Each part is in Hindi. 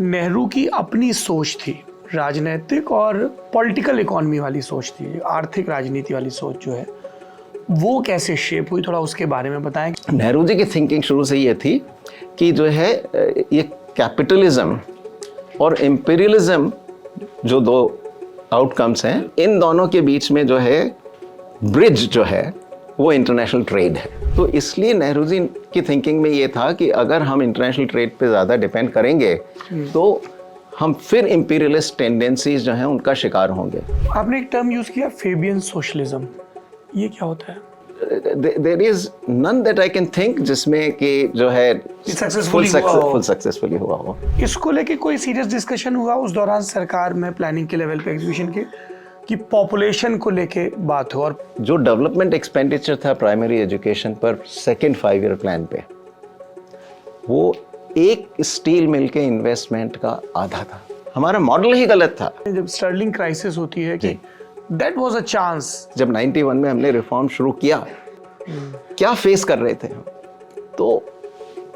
नेहरू की अपनी सोच थी, राजनीतिक और पॉलिटिकल इकोनॉमी वाली सोच थी, आर्थिक राजनीति वाली सोच जो है वो कैसे शेप हुई, थोड़ा उसके बारे में बताएं। नेहरू जी की थिंकिंग शुरू से ये थी कि जो है ये कैपिटलिज्म और इम्पीरियलिज्म जो दो आउटकम्स हैं, इन दोनों के बीच में जो है ब्रिज जो है वो इंटरनेशनल ट्रेड है। तो इसलिए नेहरू जी की थिंकिंग में ये था कि अगर हम इंटरनेशनल ट्रेड पे ज़्यादा डिपेंड करेंगे तो हम फिर इम्पीरियलिस्ट टेंडेंसीज जो हैं उनका शिकार होंगे। आपने एक टर्म यूज़ किया फेबियन सोशलिज्म, ये क्या होता है? There is none that I can think जिसमें कि जो है सक्सेसफुली हुआ हो। इसको लेके कोई सीरियस डिस्कशन हुआ उस दौरान सरकार में, प्लानिंग के लेवल पे, एग्जीक्यूशन के, कि पॉपुलेशन को लेके बात हो? और जो डेवलपमेंट एक्सपेंडिचर था प्राइमरी एजुकेशन पर सेकेंड 5 ईयर प्लान पे, वो एक स्टील मिल के इन्वेस्टमेंट का आधा था। हमारा मॉडल ही गलत था। जब स्टर्लिंग क्राइसिस होती है कि दैट वाज अ चांस, जब 91 में हमने रिफॉर्म शुरू किया, क्या फेस कर रहे थे हम, तो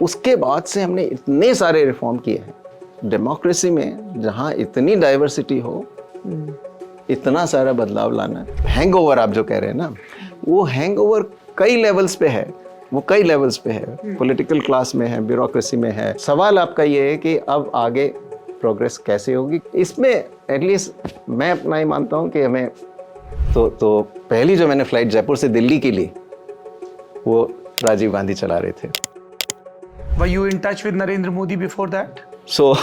उसके बाद से हमने इतने सारे रिफॉर्म किए हैं। डेमोक्रेसी में जहां इतनी डाइवर्सिटी हो, इतना सारा बदलाव लाना, हैंगओवर आप जो कह रहे हैं ना, वो हैंगओवर कई लेवल्स पे है, वो कई लेवल्स पे है, पॉलिटिकल क्लास में है, ब्यूरोक्रेसी में है। सवाल आपका ये है कि अब आगे प्रोग्रेस कैसे होगी। इसमें एटलीस्ट मैं अपना ही मानता हूँ कि हमें तो पहली जो मैंने फ्लाइट जयपुर से दिल्ली की ली वो राजीव गांधी चला रहे थे। Were you in touch with Narendra Modi before that? So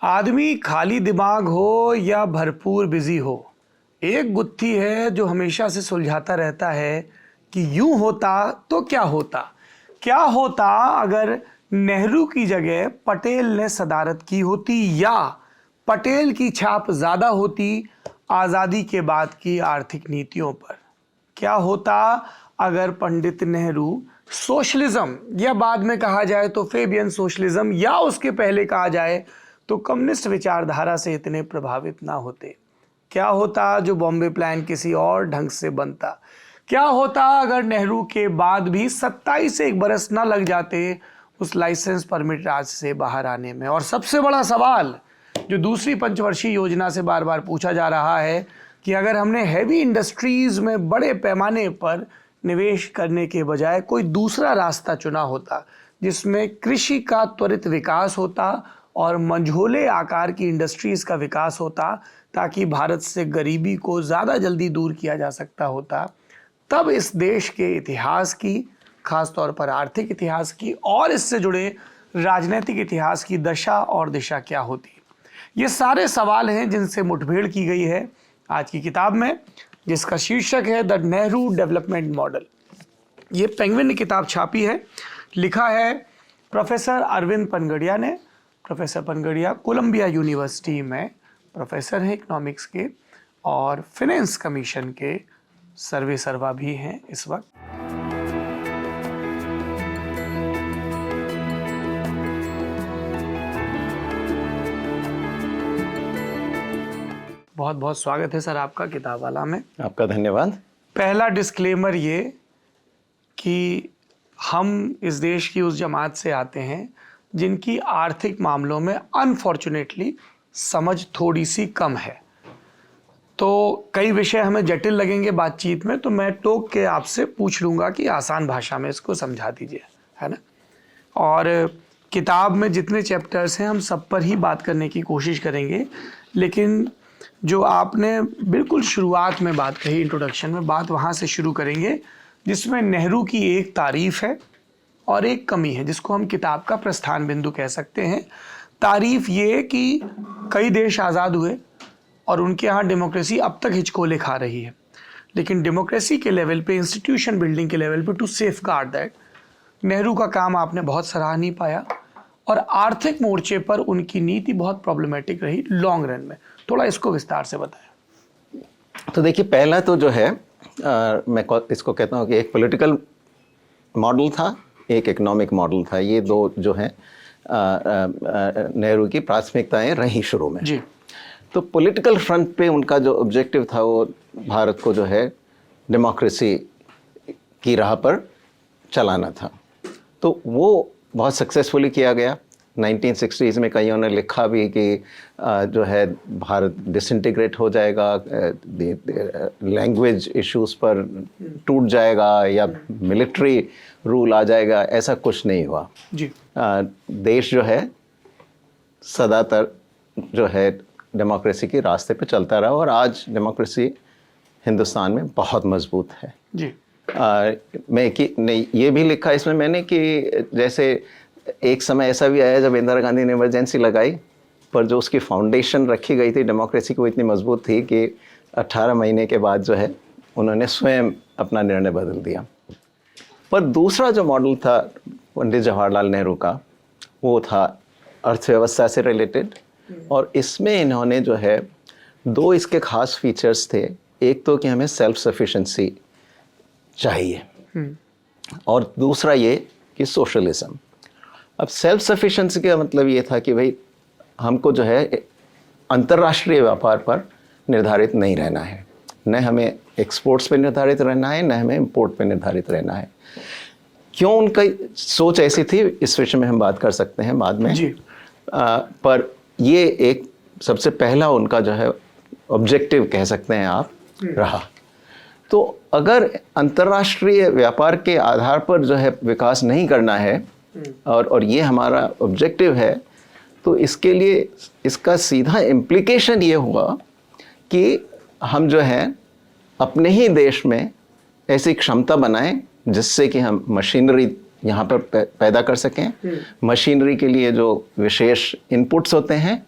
आदमी खाली दिमाग हो या भरपूर बिजी हो, एक गुत्थी है जो हमेशा से सुलझाता रहता है कि यूं होता तो क्या होता। क्या होता अगर नेहरू की जगह पटेल ने सदारत की होती, या पटेल की छाप ज्यादा होती आजादी के बाद की आर्थिक नीतियों पर। क्या होता अगर पंडित नेहरू सोशलिज्म, या बाद में कहा जाए तो फेबियन सोशलिज्म, या उसके पहले कहा जाए तो कम्युनिस्ट विचारधारा से इतने प्रभावित ना होते। क्या होता जो बॉम्बे प्लान किसी और ढंग से बनता। क्या होता अगर नेहरू के बाद भी 27 से 1 बरस ना लग जाते उस लाइसेंस परमिट राज से बाहर आने में। और सबसे बड़ा सवाल जो दूसरी पंचवर्षीय योजना से बार बार पूछा जा रहा है कि अगर हमने हैवी इंडस्ट्रीज में बड़े पैमाने पर निवेश करने के बजाय कोई दूसरा रास्ता चुना होता जिसमें कृषि का त्वरित विकास होता और मंझोले आकार की इंडस्ट्रीज का विकास होता, ताकि भारत से गरीबी को ज़्यादा जल्दी दूर किया जा सकता होता, तब इस देश के इतिहास की, खास तौर पर आर्थिक इतिहास की और इससे जुड़े राजनीतिक इतिहास की दशा और दिशा क्या होती। ये सारे सवाल हैं जिनसे मुठभेड़ की गई है आज की किताब में, जिसका शीर्षक है द नेहरू डेवलपमेंट मॉडल। ये पेंगुइन ने किताब छापी है, लिखा है प्रोफेसर अरविंद पनगड़िया ने। प्रोफेसर पनगड़िया कोलंबिया यूनिवर्सिटी में प्रोफेसर हैं इकोनॉमिक्स के और फाइनेंस कमीशन के सर्वे सर्वा भी हैं इस वक्त। बहुत बहुत स्वागत है सर आपका किताब वाला में। आपका धन्यवाद। पहला डिस्क्लेमर ये कि हम इस देश की उस जमात से आते हैं जिनकी आर्थिक मामलों में अनफॉर्चुनेटली समझ थोड़ी सी कम है, तो कई विषय हमें जटिल लगेंगे बातचीत में, तो मैं टोक के आपसे पूछ लूँगा कि आसान भाषा में इसको समझा दीजिए, है ना। और किताब में जितने चैप्टर्स हैं हम सब पर ही बात करने की कोशिश करेंगे, लेकिन जो आपने बिल्कुल शुरुआत में बात कही, इंट्रोडक्शन में बात, वहाँ से शुरू करेंगे जिसमें नेहरू की एक तारीफ है और एक कमी है, जिसको हम किताब का प्रस्थान बिंदु कह सकते हैं। तारीफ ये कि कई देश आज़ाद हुए और उनके यहाँ डेमोक्रेसी अब तक हिचकोले खा रही है, लेकिन डेमोक्रेसी के लेवल पे, इंस्टीट्यूशन बिल्डिंग के लेवल पे, to safeguard that, Nehru का काम आपने बहुत सराह नहीं पाया और आर्थिक मोर्चे पर उनकी नीति बहुत प्रॉब्लमेटिक रही लॉन्ग रन में। थोड़ा इसको विस्तार से बताएं। तो देखिए, पहला तो जो है मैं इसको कहता हूँ कि एक पॉलिटिकल मॉडल था, एक इकोनॉमिक मॉडल था। ये दो जो हैं नेहरू की प्राथमिकताएं रही शुरू में जी। तो पॉलिटिकल फ्रंट पे उनका जो ऑब्जेक्टिव था वो भारत को जो है डेमोक्रेसी की राह पर चलाना था। तो वो बहुत सक्सेसफुली किया गया। 1960s में कईयों ने लिखा भी कि जो है भारत डिसइंटीग्रेट हो जाएगा, लैंग्वेज इश्यूज पर टूट जाएगा या मिलिट्री रूल आ जाएगा। ऐसा कुछ नहीं हुआ जी। देश जो है सदातर जो है डेमोक्रेसी के रास्ते पे चलता रहा और आज डेमोक्रेसी हिंदुस्तान में बहुत मजबूत है। जी। नहीं, ये भी लिखा इसमें मैंने कि जैसे एक समय ऐसा भी आया जब इंदिरा गांधी ने इमरजेंसी लगाई, पर जो उसकी फाउंडेशन रखी गई थी डेमोक्रेसी की वो इतनी मजबूत थी कि 18 महीने के बाद जो है उन्होंने स्वयं अपना निर्णय बदल दिया। पर दूसरा जो मॉडल था पंडित जवाहरलाल नेहरू का, वो था अर्थव्यवस्था से रिलेटेड, और इसमें इन्होंने जो है दो इसके खास फीचर्स थे। एक तो कि हमें सेल्फ सफिशिएंसी चाहिए और दूसरा ये कि सोशलिज्म। अब सेल्फ सफिशिएंसी का मतलब ये था कि भाई हमको जो है अंतर्राष्ट्रीय व्यापार पर निर्धारित नहीं रहना है, न हमें एक्सपोर्ट्स पे निर्धारित रहना है, न हमें इंपोर्ट पे निर्धारित रहना है। क्यों उनका सोच ऐसी थी इस विषय में हम बात कर सकते हैं बाद में जी। पर ये एक सबसे पहला उनका जो है ऑब्जेक्टिव कह सकते हैं आप रहा। तो अगर अंतर्राष्ट्रीय व्यापार के आधार पर जो है विकास नहीं करना है और ये हमारा ऑब्जेक्टिव है, तो इसके लिए इसका सीधा इम्प्लीकेशन ये हुआ कि हम जो है अपने ही देश में ऐसी क्षमता बनाएं जिससे कि हम मशीनरी यहाँ पर पैदा कर सकें। मशीनरी के लिए जो विशेष इनपुट्स होते हैं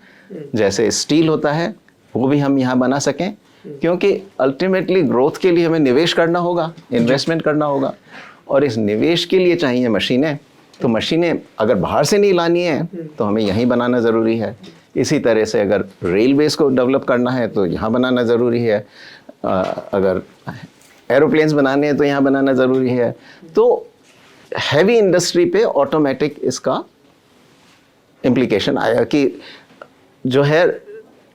जैसे स्टील होता है वो भी हम यहाँ बना सकें, क्योंकि अल्टीमेटली ग्रोथ के लिए हमें निवेश करना होगा, इन्वेस्टमेंट करना होगा, और इस निवेश के लिए चाहिए मशीनें। तो मशीनें अगर बाहर से नहीं लानी है तो हमें यहीं बनाना ज़रूरी है। इसी तरह से अगर रेलवेज़ को डेवलप करना है तो यहाँ बनाना ज़रूरी है, अगर एरोप्लेन्स बनाने हैं तो यहाँ बनाना ज़रूरी है। तो हैवी इंडस्ट्री पे ऑटोमेटिक इसका इम्प्लीकेशन आया कि जो है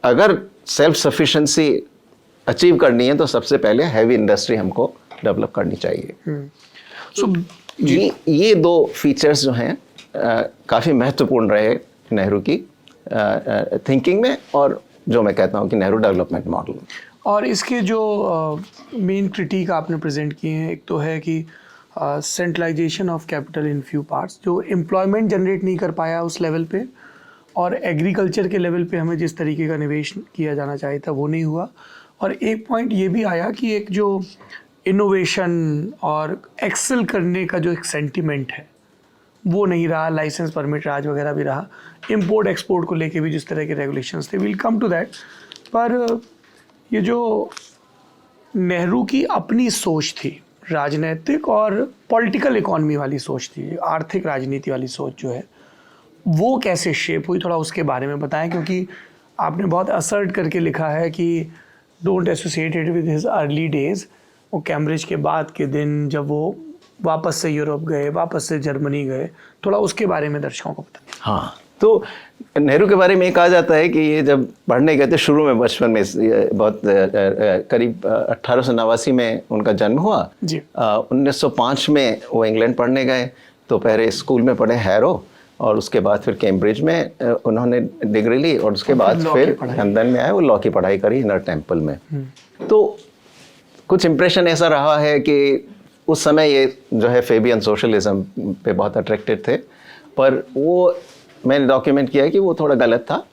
अगर सेल्फ सफिशिएंसी अचीव करनी है तो सबसे पहले हैवी इंडस्ट्री हमको डेवलप करनी चाहिए। सो ये दो फीचर्स जो हैं काफ़ी महत्वपूर्ण रहे नेहरू की थिंकिंग में, और जो मैं कहता हूँ कि नेहरू डेवलपमेंट मॉडल। और इसके जो मेन क्रिटिक आपने प्रेजेंट किए हैं, एक तो है कि centralisation of capital in few parts, जो एम्प्लॉयमेंट जनरेट नहीं कर पाया उस लेवल पे, और एग्रीकल्चर के लेवल पे हमें जिस तरीके का निवेश किया जाना चाहिए था वो नहीं हुआ। और एक पॉइंट ये भी आया कि एक जो इनोवेशन और एक्सेल करने का जो एक सेंटिमेंट है वो नहीं रहा। लाइसेंस परमिट राज वगैरह भी रहा, इंपोर्ट एक्सपोर्ट को लेके भी जिस तरह के रेगुलेशंस थे, विल कम टू दैट। पर ये जो नेहरू की अपनी सोच थी, राजनीतिक और पॉलिटिकल इकोनॉमी वाली सोच थी, आर्थिक राजनीति वाली सोच जो है वो कैसे शेप हुई, थोड़ा उसके बारे में बताएं। क्योंकि आपने बहुत असर्ट करके लिखा है कि don't associate it with his early days. वो कैम्ब्रिज के बाद के दिन जब वो वापस से यूरोप गए, वापस से जर्मनी गए, थोड़ा उसके बारे में दर्शकों को बताएं। हाँ, तो नेहरू के बारे में ये कहा जाता है कि ये जब पढ़ने गए थे शुरू में बचपन में, बहुत करीब 1889 में उनका जन्म हुआ जी। 1905 में वो इंग्लैंड पढ़ने गए। तो पहले स्कूल में पढ़े हैरो, और उसके बाद फिर कैम्ब्रिज में उन्होंने डिग्री ली, और उसके बाद फिर लंदन में आए, वो लॉ की पढ़ाई करी इनर टेम्पल में। तो कुछ इम्प्रेशन ऐसा रहा है कि उस समय ये जो है फेबियन सोशलिज्म पे बहुत अट्रैक्टेड थे, पर वो मैंने डॉक्यूमेंट किया है कि वो थोड़ा गलत था।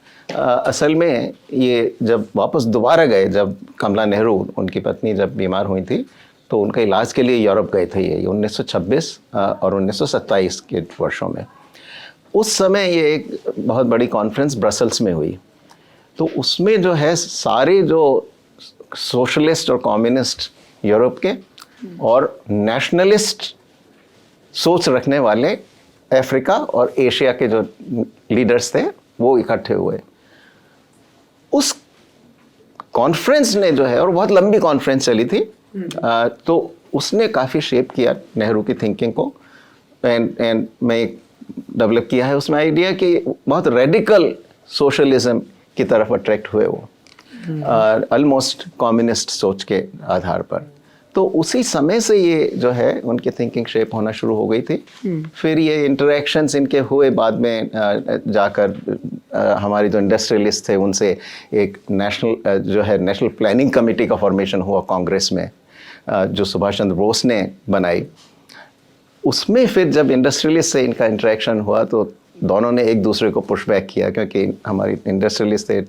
असल में ये जब वापस दोबारा गए, जब कमला नेहरू उनकी पत्नी जब बीमार हुई थी, तो उनका इलाज के लिए यूरोप गए थे ये 1926 और 1927 के वर्षों में। उस समय ये एक बहुत बड़ी कॉन्फ्रेंस ब्रसल्स में हुई। तो उसमें जो है सारे जो सोशलिस्ट और कम्युनिस्ट यूरोप के और नेशनलिस्ट सोच रखने वाले अफ्रीका और एशिया के जो लीडर्स थे वो इकट्ठे हुए। उस कॉन्फ्रेंस ने जो है, और बहुत लंबी कॉन्फ्रेंस चली थी, तो उसने काफ़ी शेप किया नेहरू की थिंकिंग को। एंड मैं डेवलप किया है उसमें आइडिया कि बहुत रेडिकल सोशलिज्म की तरफ अट्रैक्ट हुए वो, ऑलमोस्ट कम्युनिस्ट सोच के आधार पर। तो उसी समय से ये जो है उनकी थिंकिंग शेप होना शुरू हो गई थी। फिर ये इंटरेक्शंस इनके हुए बाद में जाकर हमारे जो इंडस्ट्रियलिस्ट थे उनसे एक नेशनल जो है नेशनल प्लानिंग कमेटी का फॉर्मेशन हुआ कांग्रेस में, जो सुभाष चंद्र बोस ने बनाई। उसमें फिर जब इंडस्ट्रियलिस्ट से इनका इंटरेक्शन हुआ तो दोनों ने एक दूसरे को पुश बैक किया, क्योंकि हमारी इंडस्ट्रियलिस्ट थे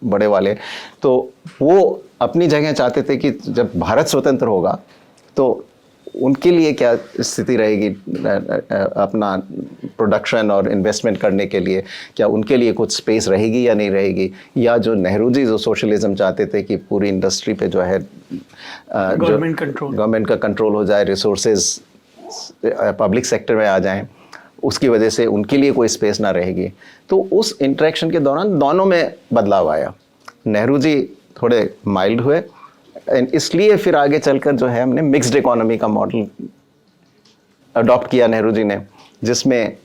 बड़े वाले, तो वो अपनी जगह चाहते थे कि जब भारत स्वतंत्र होगा तो उनके लिए क्या स्थिति रहेगी अपना प्रोडक्शन और इन्वेस्टमेंट करने के लिए, क्या उनके लिए कुछ स्पेस रहेगी या नहीं रहेगी, या जो नेहरू जी जो सोशलिज्म चाहते थे कि पूरी इंडस्ट्री पे जो है गवर्नमेंट का कंट्रोल हो जाए, रिसोर्सेज पब्लिक सेक्टर में आ जाएं, उसकी वजह से उनके लिए कोई स्पेस ना रहेगी। तो उस इंटरेक्शन के दौरान दोनों में बदलाव आया। नेहरू जी थोड़े माइल्ड हुए, इसलिए फिर आगे चलकर जो है हमने मिक्स्ड इकोनॉमी का मॉडल अडॉप्ट किया नेहरू जी ने, जिसमें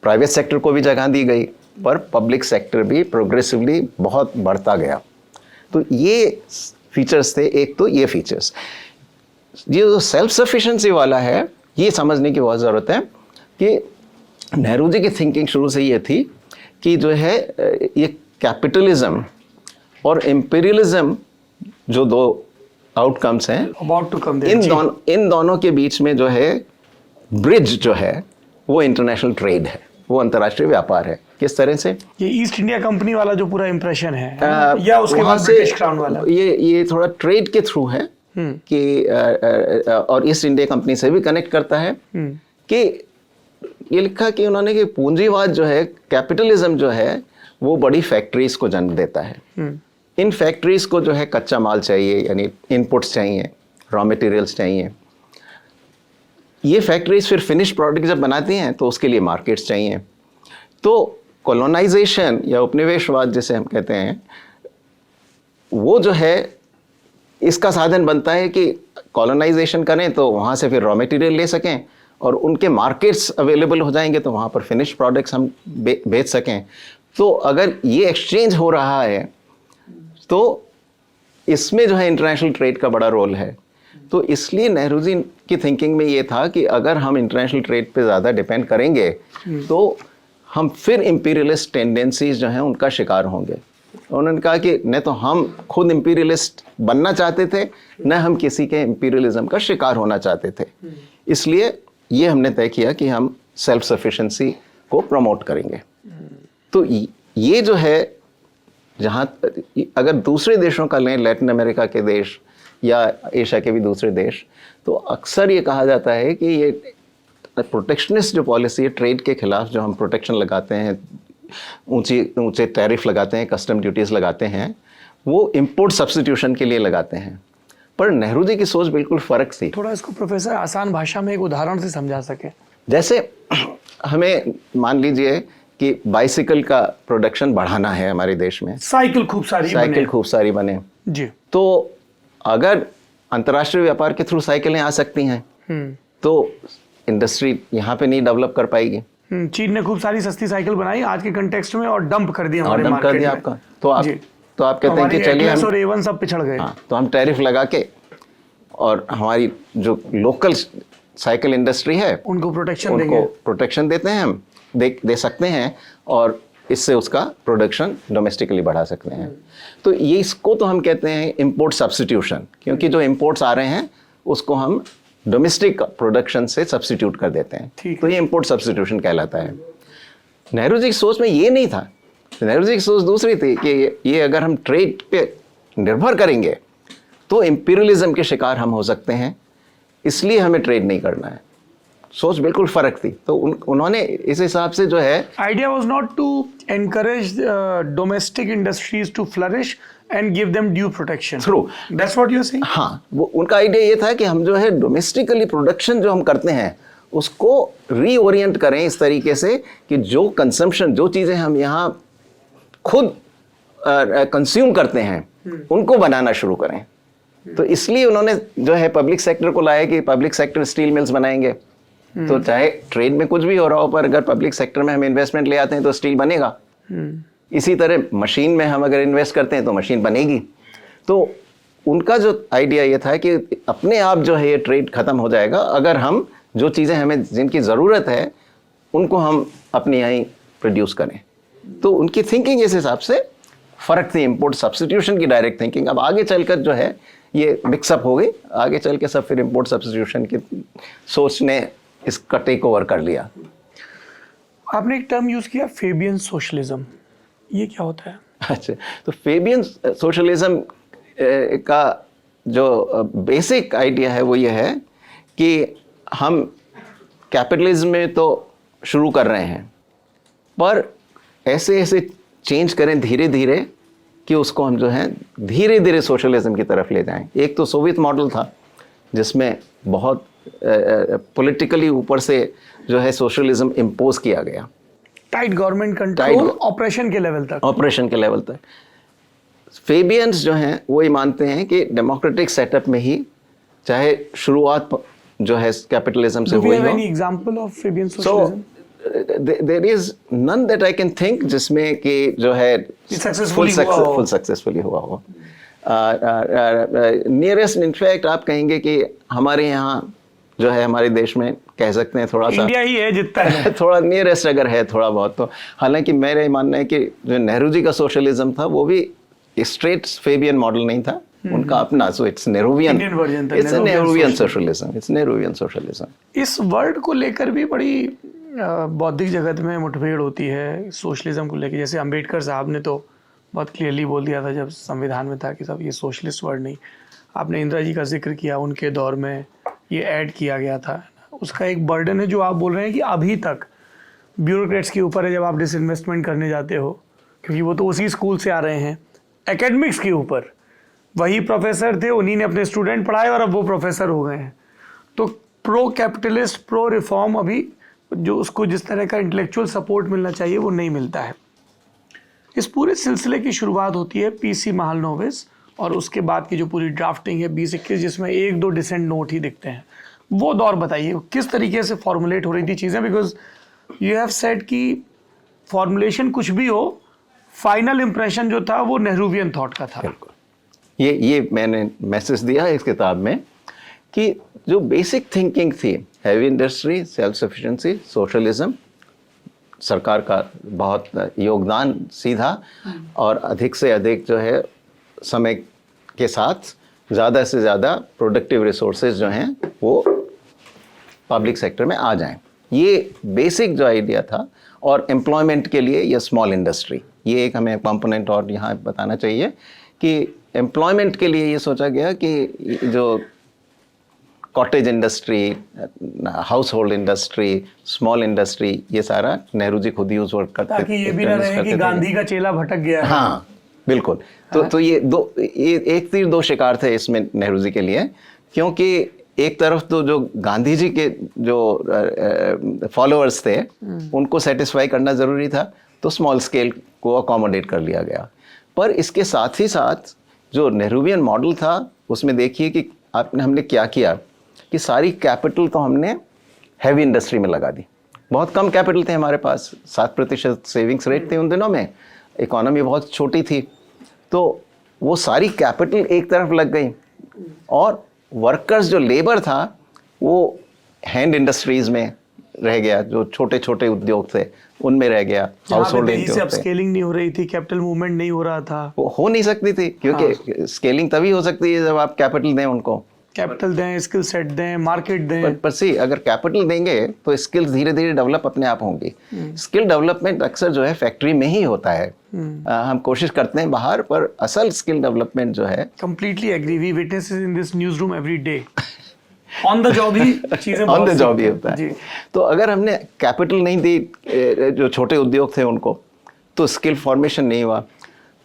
प्राइवेट सेक्टर को भी जगह दी गई पर पब्लिक सेक्टर भी प्रोग्रेसिवली बहुत बढ़ता गया। तो ये फीचर्स थे। एक तो ये फीचर्स, ये जो सेल्फ सफिशिएंसी वाला है ये समझने की बहुत ज़रूरत है कि नेहरू जी की थिंकिंग शुरू से ये थी कि जो है ये कैपिटलिज्म और इंपीरियलिज्म जो दो आउटकम्स हैं अबाउट टू कम, इन दोनों के बीच में जो है ब्रिज जो है वो इंटरनेशनल ट्रेड है, वो अंतर्राष्ट्रीय व्यापार है। किस तरह से? ये ईस्ट इंडिया कंपनी वाला जो पूरा इंप्रेशन है या उसके बाद ब्रिटिश क्राउन वाला, ये थोड़ा ट्रेड के थ्रू है कि और ईस्ट इंडिया कंपनी से भी कनेक्ट करता है कि ये लिखा कि उन्होंने कि पूंजीवाद जो है, कैपिटलिज्म जो है वो बड़ी फैक्ट्रीज को जन्म देता है। इन फैक्ट्रीज को जो है कच्चा माल चाहिए, यानी इनपुट्स चाहिए, रॉ मटेरियल्स चाहिए। ये फैक्ट्रीज फिर फिनिश प्रोडक्ट जब बनाती हैं तो उसके लिए मार्केट्स चाहिए। तो कॉलोनाइजेशन या उपनिवेशवाद जिसे हम कहते हैं, वो जो है इसका साधन बनता है कि कॉलोनाइजेशन करें तो वहाँ से फिर रॉ मटेरियल ले सकें और उनके मार्केट्स अवेलेबल हो जाएंगे तो वहाँ पर फिनिश प्रोडक्ट्स हम बेच सकें। तो अगर ये एक्सचेंज हो रहा है तो इसमें जो है इंटरनेशनल ट्रेड का बड़ा रोल है। तो इसलिए नेहरू जी की थिंकिंग में ये था कि अगर हम इंटरनेशनल ट्रेड पे ज़्यादा डिपेंड करेंगे तो हम फिर इंपीरियलिस्ट टेंडेंसीज जो हैं उनका शिकार होंगे। उन्होंने कहा कि न तो हम खुद इंपीरियलिस्ट बनना चाहते थे, न हम किसी के इंपीरियलिज्म का शिकार होना चाहते थे। इसलिए ये हमने तय किया कि हम सेल्फ सफिशिएंसी को प्रमोट करेंगे। तो ये जो है, जहाँ अगर दूसरे देशों का लें, लैटिन अमेरिका के देश या एशिया के भी दूसरे देश, तो अक्सर ये कहा जाता है कि ये प्रोटेक्शनिस्ट जो पॉलिसी है, ट्रेड के खिलाफ जो हम प्रोटेक्शन लगाते हैं, ऊंचे टैरिफ लगाते हैं, कस्टम ड्यूटीज़ लगाते हैं, वो इंपोर्ट सब्स्टिट्यूशन के लिए लगाते हैं। पर नेहरू जी की सोच बिल्कुल फ़र्क थी। थोड़ा इसको प्रोफेसर आसान भाषा में एक उदाहरण से समझा सके। जैसे हमें मान लीजिए कि बाइसिकल का प्रोडक्शन बढ़ाना है हमारे देश में, साइकिल खूब सारी बने जी, तो अगर अंतर्राष्ट्रीय व्यापार के थ्रू साइकिलें आ सकती हैं तो इंडस्ट्री यहाँ पे नहीं डेवलप कर पाएगी। चीन ने खूब सारी सस्ती साइकिल बनाई आज के कंटेक्स्ट में और डंप कर दिया हमारे मार्केट में। आपका तो आप कहते हैं कि चलिए हम A1 सब पिछड़ गए। हाँ, तो हम टैरिफ लगा के और हमारी जो लोकल साइकिल इंडस्ट्री है उनको प्रोटेक्शन देते हैं, हम दे सकते हैं और इससे उसका प्रोडक्शन डोमेस्टिकली बढ़ा सकते हैं। तो ये इसको तो हम कहते हैं इंपोर्ट सब्स्टिट्यूशन, क्योंकि जो इंपोर्ट्स आ रहे हैं उसको हम डोमेस्टिक प्रोडक्शन से सब्स्टिट्यूट कर देते हैं। तो ये इंपोर्ट सब्स्टिट्यूशन कहलाता है। नेहरू जी की सोच में ये नहीं था। नेहरू जी की सोच दूसरी थी कि ये अगर हम ट्रेड पे निर्भर करेंगे तो इंपीरियलिज्म के शिकार हम हो सकते हैं, इसलिए हमें ट्रेड नहीं करना है। सोच बिल्कुल फर्क थी। तो उन्होंने इस हिसाब से जो है, idea was not to encourage domestic industries to flourish and give them due protection through, that's what you are saying. हाँ, वो उनका आइडिया ये था कि हम जो है डोमेस्टिकली प्रोडक्शन जो हम करते हैं उसको रीओरिएंट करें इस तरीके से कि जो कंजम्पशन, जो चीज़ें हम यहाँ खुद कंज्यूम करते हैं उनको बनाना शुरू करें। तो इसलिए उन्होंने जो है पब्लिक सेक्टर को लाया कि पब्लिक सेक्टर स्टील मिल्स बनाएंगे। तो चाहे ट्रेड में कुछ भी हो रहा हो, पर अगर पब्लिक सेक्टर में हम इन्वेस्टमेंट ले आते हैं तो स्टील बनेगा। इसी तरह मशीन में हम अगर इन्वेस्ट करते हैं तो मशीन बनेगी। तो उनका जो आइडिया ये था कि अपने आप जो है ये ट्रेड खत्म हो जाएगा अगर हम जो चीज़ें हमें जिनकी ज़रूरत है उनको हम अपने यहाँ प्रोड्यूस करें। तो उनकी थिंकिंग इस हिसाब से फ़र्क थी, इम्पोर्ट सब्स्टिट्यूशन की डायरेक्ट थिंकिंग। अब आगे चलकर जो है ये मिक्सअप हो गई, आगे चल के सब फिर इम्पोर्ट सब्स्टिट्यूशन की सोच ने इसका टेक ओवर कर लिया। आपने एक टर्म यूज़ किया फेबियन सोशलिज्म, ये क्या होता है? अच्छा, तो फेबियन सोशलिज्म का जो बेसिक आइडिया है वो ये है कि हम कैपिटलिज्म में तो शुरू कर रहे हैं पर ऐसे ऐसे चेंज करें धीरे धीरे कि उसको हम जो है धीरे धीरे सोशलिज्म की तरफ ले जाएं। एक तो सोवियत मॉडल था जिसमें बहुत पॉलिटिकली ऊपर से जो है सोशलिज्म इम्पोज किया गया, टाइट गवर्नमेंट कंट्रोल, ऑपरेशन के लेवल तक। ऑपरेशन के लेवल तक। फेबियंस जो हैं वो ये मानते हैं कि डेमोक्रेटिक सेटअप में ही चाहे शुरुआत जो है कैपिटलिज्म से हुई हो। Any example of Fabian socialism? There is none that I can think जिसमें कि जो है फुल सक्सेसफुली हुआ हो। नियरेस्ट इनफैक्ट आप कहेंगे कि हमारे यहाँ जो है हमारे देश में कह सकते हैं थोड़ा सा इंडिया ही है जितना है थोड़ा नियरेस्ट अगर है थोड़ा बहुत तो। हालांकि मेरा ये मानना है कि जो नेहरू जी का सोशलिज्म था वो भी स्ट्रेट फेबियन मॉडल नहीं था, उनका अपना, so it's Nehruvian, it's Nehruvian socialism, it's Nehruvian socialism. इस वर्ड को लेकर भी बड़ी बौद्धिक जगत में मुठभेड़ होती है सोशलिज्म को लेकर। जैसे अंबेडकर साहब ने तो बहुत क्लियरली बोल दिया था जब संविधान में था कि साहब ये सोशलिस्ट वर्ड नहीं। आपने इंदिरा जी का जिक्र किया, उनके दौर में ये ऐड किया गया था। उसका एक बर्डन है जो आप बोल रहे हैं कि अभी तक ब्यूरोक्रेट्स के ऊपर है जब आप डिसइन्वेस्टमेंट करने जाते हो, क्योंकि वो तो उसी स्कूल से आ रहे हैं। एकेडमिक्स के ऊपर वही प्रोफेसर थे, उन्हीं ने अपने स्टूडेंट पढ़ाए और अब वो प्रोफेसर हो गए हैं। तो प्रो कैपिटलिस्ट, प्रो रिफॉर्म अभी जो उसको जिस तरह का इंटेलेक्चुअल सपोर्ट मिलना चाहिए वो नहीं मिलता है। इस पूरे सिलसिले की शुरुआत होती है पीसी महालनोबिस और उसके बाद की जो पूरी ड्राफ्टिंग है 2021 जिसमें एक दो डिसेंट नोट ही दिखते हैं। वो दौर बताइए किस तरीके से फॉर्मुलेट हो रही थी चीज़ें, बिकॉज यू हैव सेड कि फॉर्मुलेशन कुछ भी हो, फाइनल इंप्रेशन जो था वो नेहरूवियन थॉट का था। बिल्कुल, ये मैंने मैसेज दिया है इस किताब में कि जो बेसिक थिंकिंग थी, heavy industry, self sufficiency, socialism, सरकार का बहुत योगदान सीधा और अधिक से अधिक जो है समय के साथ ज़्यादा से ज़्यादा प्रोडक्टिव रिसोर्सेज जो हैं वो पब्लिक सेक्टर में आ जाएं, ये बेसिक जो आइडिया था। और एम्प्लॉयमेंट के लिए ये स्मॉल इंडस्ट्री, ये एक हमें कंपोनेंट और यहाँ बताना चाहिए कि एम्प्लॉयमेंट के लिए ये सोचा गया कि जो cottage industry, house hold industry, small industry, ये सारा नेहरू जी खुद यूज वर्क करते थे, ताकि ये भी ना रहे कि गांधी का चेला भटक गया है। हाँ बिल्कुल। तो ये एक तीर दो शिकार थे इसमें नेहरू जी के लिए, क्योंकि एक तरफ तो जो गांधी जी के जो फॉलोअर्स थे उनको सेटिस्फाई करना जरूरी था, तो स्मॉल स्केल को अकोमोडेट कर लिया गया। पर इसके साथ ही साथ जो नेहरूवियन मॉडल था उसमें देखिए कि हमने क्या किया कि सारी कैपिटल तो हमने हैवी इंडस्ट्री में लगा दी। बहुत कम कैपिटल थे हमारे पास, 7% सेविंग्स रेट थे उन दिनों में, इकोनॉमी बहुत छोटी थी, तो वो सारी कैपिटल एक तरफ लग गई और वर्कर्स जो लेबर था वो हैंड इंडस्ट्रीज में रह गया, जो छोटे छोटे उद्योग थे उनमें रह गया, हाउस होल्ड उद्योग थे। स्केलिंग नहीं हो रही थी, कैपिटल मूवमेंट नहीं हो रहा था, वो हो नहीं सकती थी, क्योंकि स्केलिंग तभी हो सकती है जब आप कैपिटल दें उनको, कैपिटल दें, स्किल सेट दें, मार्केट दें। पर सी अगर कैपिटल देंगे तो स्किल्स धीरे धीरे डेवलप अपने आप होंगी। स्किल डेवलपमेंट अक्सर जो है फैक्ट्री में ही होता है, हम कोशिश करते हैं बाहर, पर असल स्किल डेवलपमेंट जो है completely agree, we witness in this news room every day, on the job ही चीजें ऑन द जॉब ही होता है। तो अगर हमने कैपिटल नहीं दी जो छोटे उद्योग थे उनको, तो स्किल फॉर्मेशन नहीं हुआ।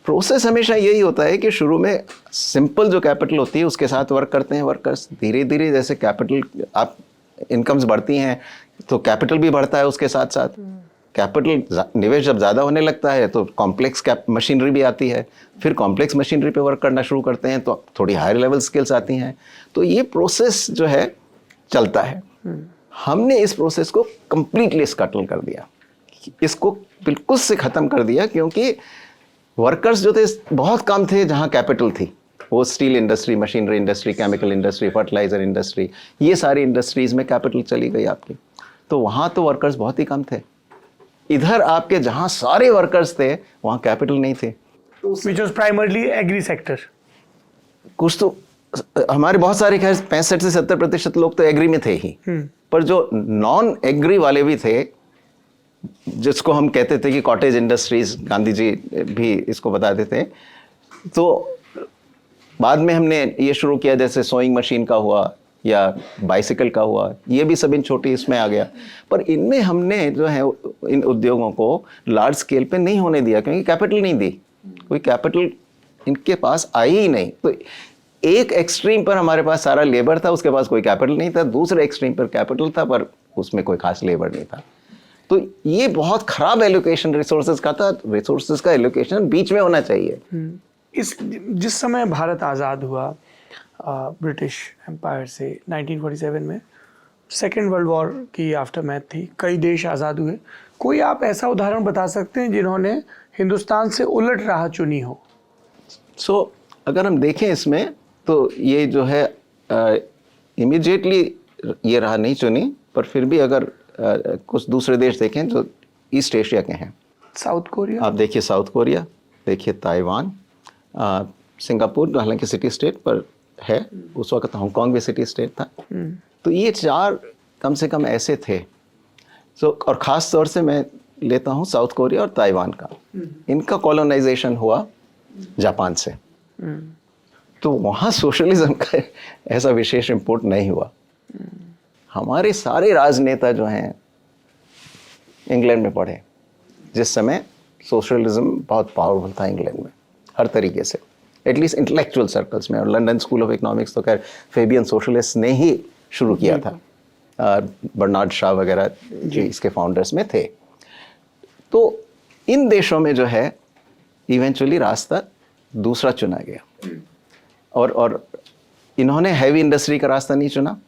प्रोसेस हमेशा यही होता है कि शुरू में सिंपल जो कैपिटल होती है उसके साथ वर्क करते हैं वर्कर्स, धीरे धीरे जैसे कैपिटल आप इनकम्स बढ़ती हैं तो कैपिटल भी बढ़ता है उसके साथ साथ। कैपिटल निवेश जब ज़्यादा होने लगता है तो कॉम्प्लेक्स मशीनरी भी आती है, फिर कॉम्प्लेक्स मशीनरी पे वर्क करना शुरू करते हैं तो थोड़ी हायर लेवल स्किल्स आती हैं। तो ये प्रोसेस जो है चलता है। हमने इस प्रोसेस को कम्प्लीटली स्कटल कर दिया, इसको बिल्कुल से ख़त्म कर दिया, क्योंकि वर्कर्स जो थे बहुत कम थे जहाँ कैपिटल थी, वो steel industry, machinery industry, chemical industry, fertiliser industry, ये सारी इंडस्ट्रीज में कैपिटल चली गई आपकी। तो वहाँ तो वर्कर्स बहुत ही कम थे। इधर आपके जहाँ सारे वर्कर्स थे वहाँ कैपिटल नहीं थे। Which was primarily agri sector. कुछ तो हमारे बहुत सारे, खैर 65 से 70% लोग तो एग्री में थे ही, पर जो नॉन एग्री वाले भी थे, जिसको हम कहते थे कि कॉटेज इंडस्ट्रीज, गांधी जी भी इसको बताते थे। तो बाद में हमने ये शुरू किया, जैसे सोइंग मशीन का हुआ या बाइसिकल का हुआ, ये भी सब इन छोटी इसमें आ गया। पर इनमें हमने जो है इन उद्योगों को लार्ज स्केल पे नहीं होने दिया, क्योंकि कैपिटल नहीं दी, कोई कैपिटल इनके पास आई ही नहीं। तो एक एक्सट्रीम पर हमारे पास सारा लेबर था, उसके पास कोई कैपिटल नहीं था, दूसरे एक्सट्रीम पर कैपिटल था पर उसमें कोई खास लेबर नहीं था। तो ये बहुत खराब एलोकेशन रिसोर्सेज का था। रिसोर्सेज का एलोकेशन बीच में होना चाहिए। इस जिस समय भारत आज़ाद हुआ ब्रिटिश एम्पायर से 1947 में, सेकेंड वर्ल्ड वॉर की आफ्टरमैथ थी, कई देश आज़ाद हुए। कोई आप ऐसा उदाहरण बता सकते हैं जिन्होंने हिंदुस्तान से उलट राह चुनी हो? अगर हम देखें इसमें, तो ये जो है इमीडिएटली ये राह नहीं चुनी, पर फिर भी अगर कुछ दूसरे देश देखें जो ईस्ट एशिया के हैं, साउथ कोरिया, आप देखिए साउथ कोरिया, देखिए ताइवान, सिंगापुर हालांकि सिटी स्टेट पर है, उस वक्त हांगकांग भी सिटी स्टेट था। तो ये 4 कम से कम ऐसे थे। और ख़ास तौर से मैं लेता हूँ साउथ कोरिया और ताइवान का। इनका कॉलोनाइजेशन हुआ जापान से, तो वहाँ सोशलिज्म का ऐसा विशेष इम्पोर्ट नहीं हुआ। हमारे सारे राजनेता जो हैं इंग्लैंड में पढ़े, जिस समय सोशलिज्म बहुत पावरफुल था इंग्लैंड में हर तरीके से, एटलीस्ट इंटेलेक्चुअल सर्कल्स में। और लंदन स्कूल ऑफ इकोनॉमिक्स तो खैर फेबियन सोशलिस्ट ने ही शुरू किया था, बर्नार्ड शॉ वगैरह जी इसके फाउंडर्स में थे। तो इन देशों में जो है इवेंचुअली रास्ता दूसरा चुना गया, और इन्होंने हैवी इंडस्ट्री का रास्ता नहीं चुना।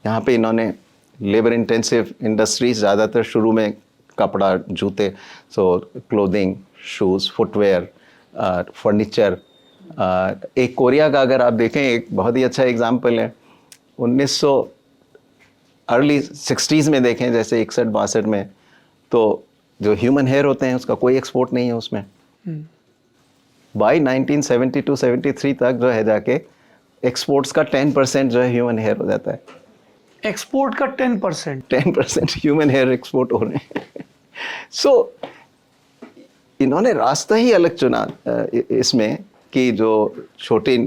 यहाँ पे इन्होंने लेबर इंटेंसिव इंडस्ट्रीज, ज़्यादातर शुरू में कपड़ा, जूते, सो क्लोथिंग, शूज़, फुटवेयर, फर्नीचर। एक कोरिया का अगर आप देखें, एक बहुत ही अच्छा एग्जाम्पल है। 1960s में देखें, जैसे 61-62 में, तो जो ह्यूमन हेयर होते हैं उसका कोई एक्सपोर्ट नहीं है उसमें। बाई 1972-73 तक जो है जाके एक्सपोर्ट्स का 10% जो है ह्यूमन हेयर हो जाता है। एक्सपोर्ट का 10% ह्यूमन हेयर एक्सपोर्ट हो रहे हैं। सो इन्होंने रास्ता ही अलग चुना इसमें, कि जो छोटी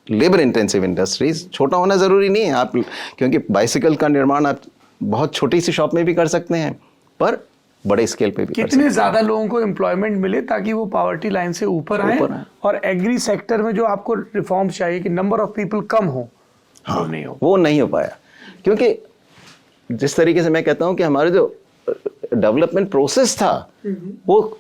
लेबर इंटेंसिव इंडस्ट्रीज, छोटा होना ज़रूरी नहीं है आप, क्योंकि बाइसिकल का निर्माण आप बहुत छोटी सी शॉप में भी कर सकते हैं, पर बड़े स्केल पे भी। कितने ज़्यादा लोगों को एम्प्लॉयमेंट मिले ताकि वो पॉवर्टी लाइन से ऊपर आए। और एग्री सेक्टर में जो आपको रिफॉर्म्स चाहिए कि नंबर ऑफ पीपल कम हो, हाँ, वो नहीं हो पाया। क्योंकि जिस तरीके से मैं कहता हूँ कि हमारा जो डेवलपमेंट प्रोसेस था वो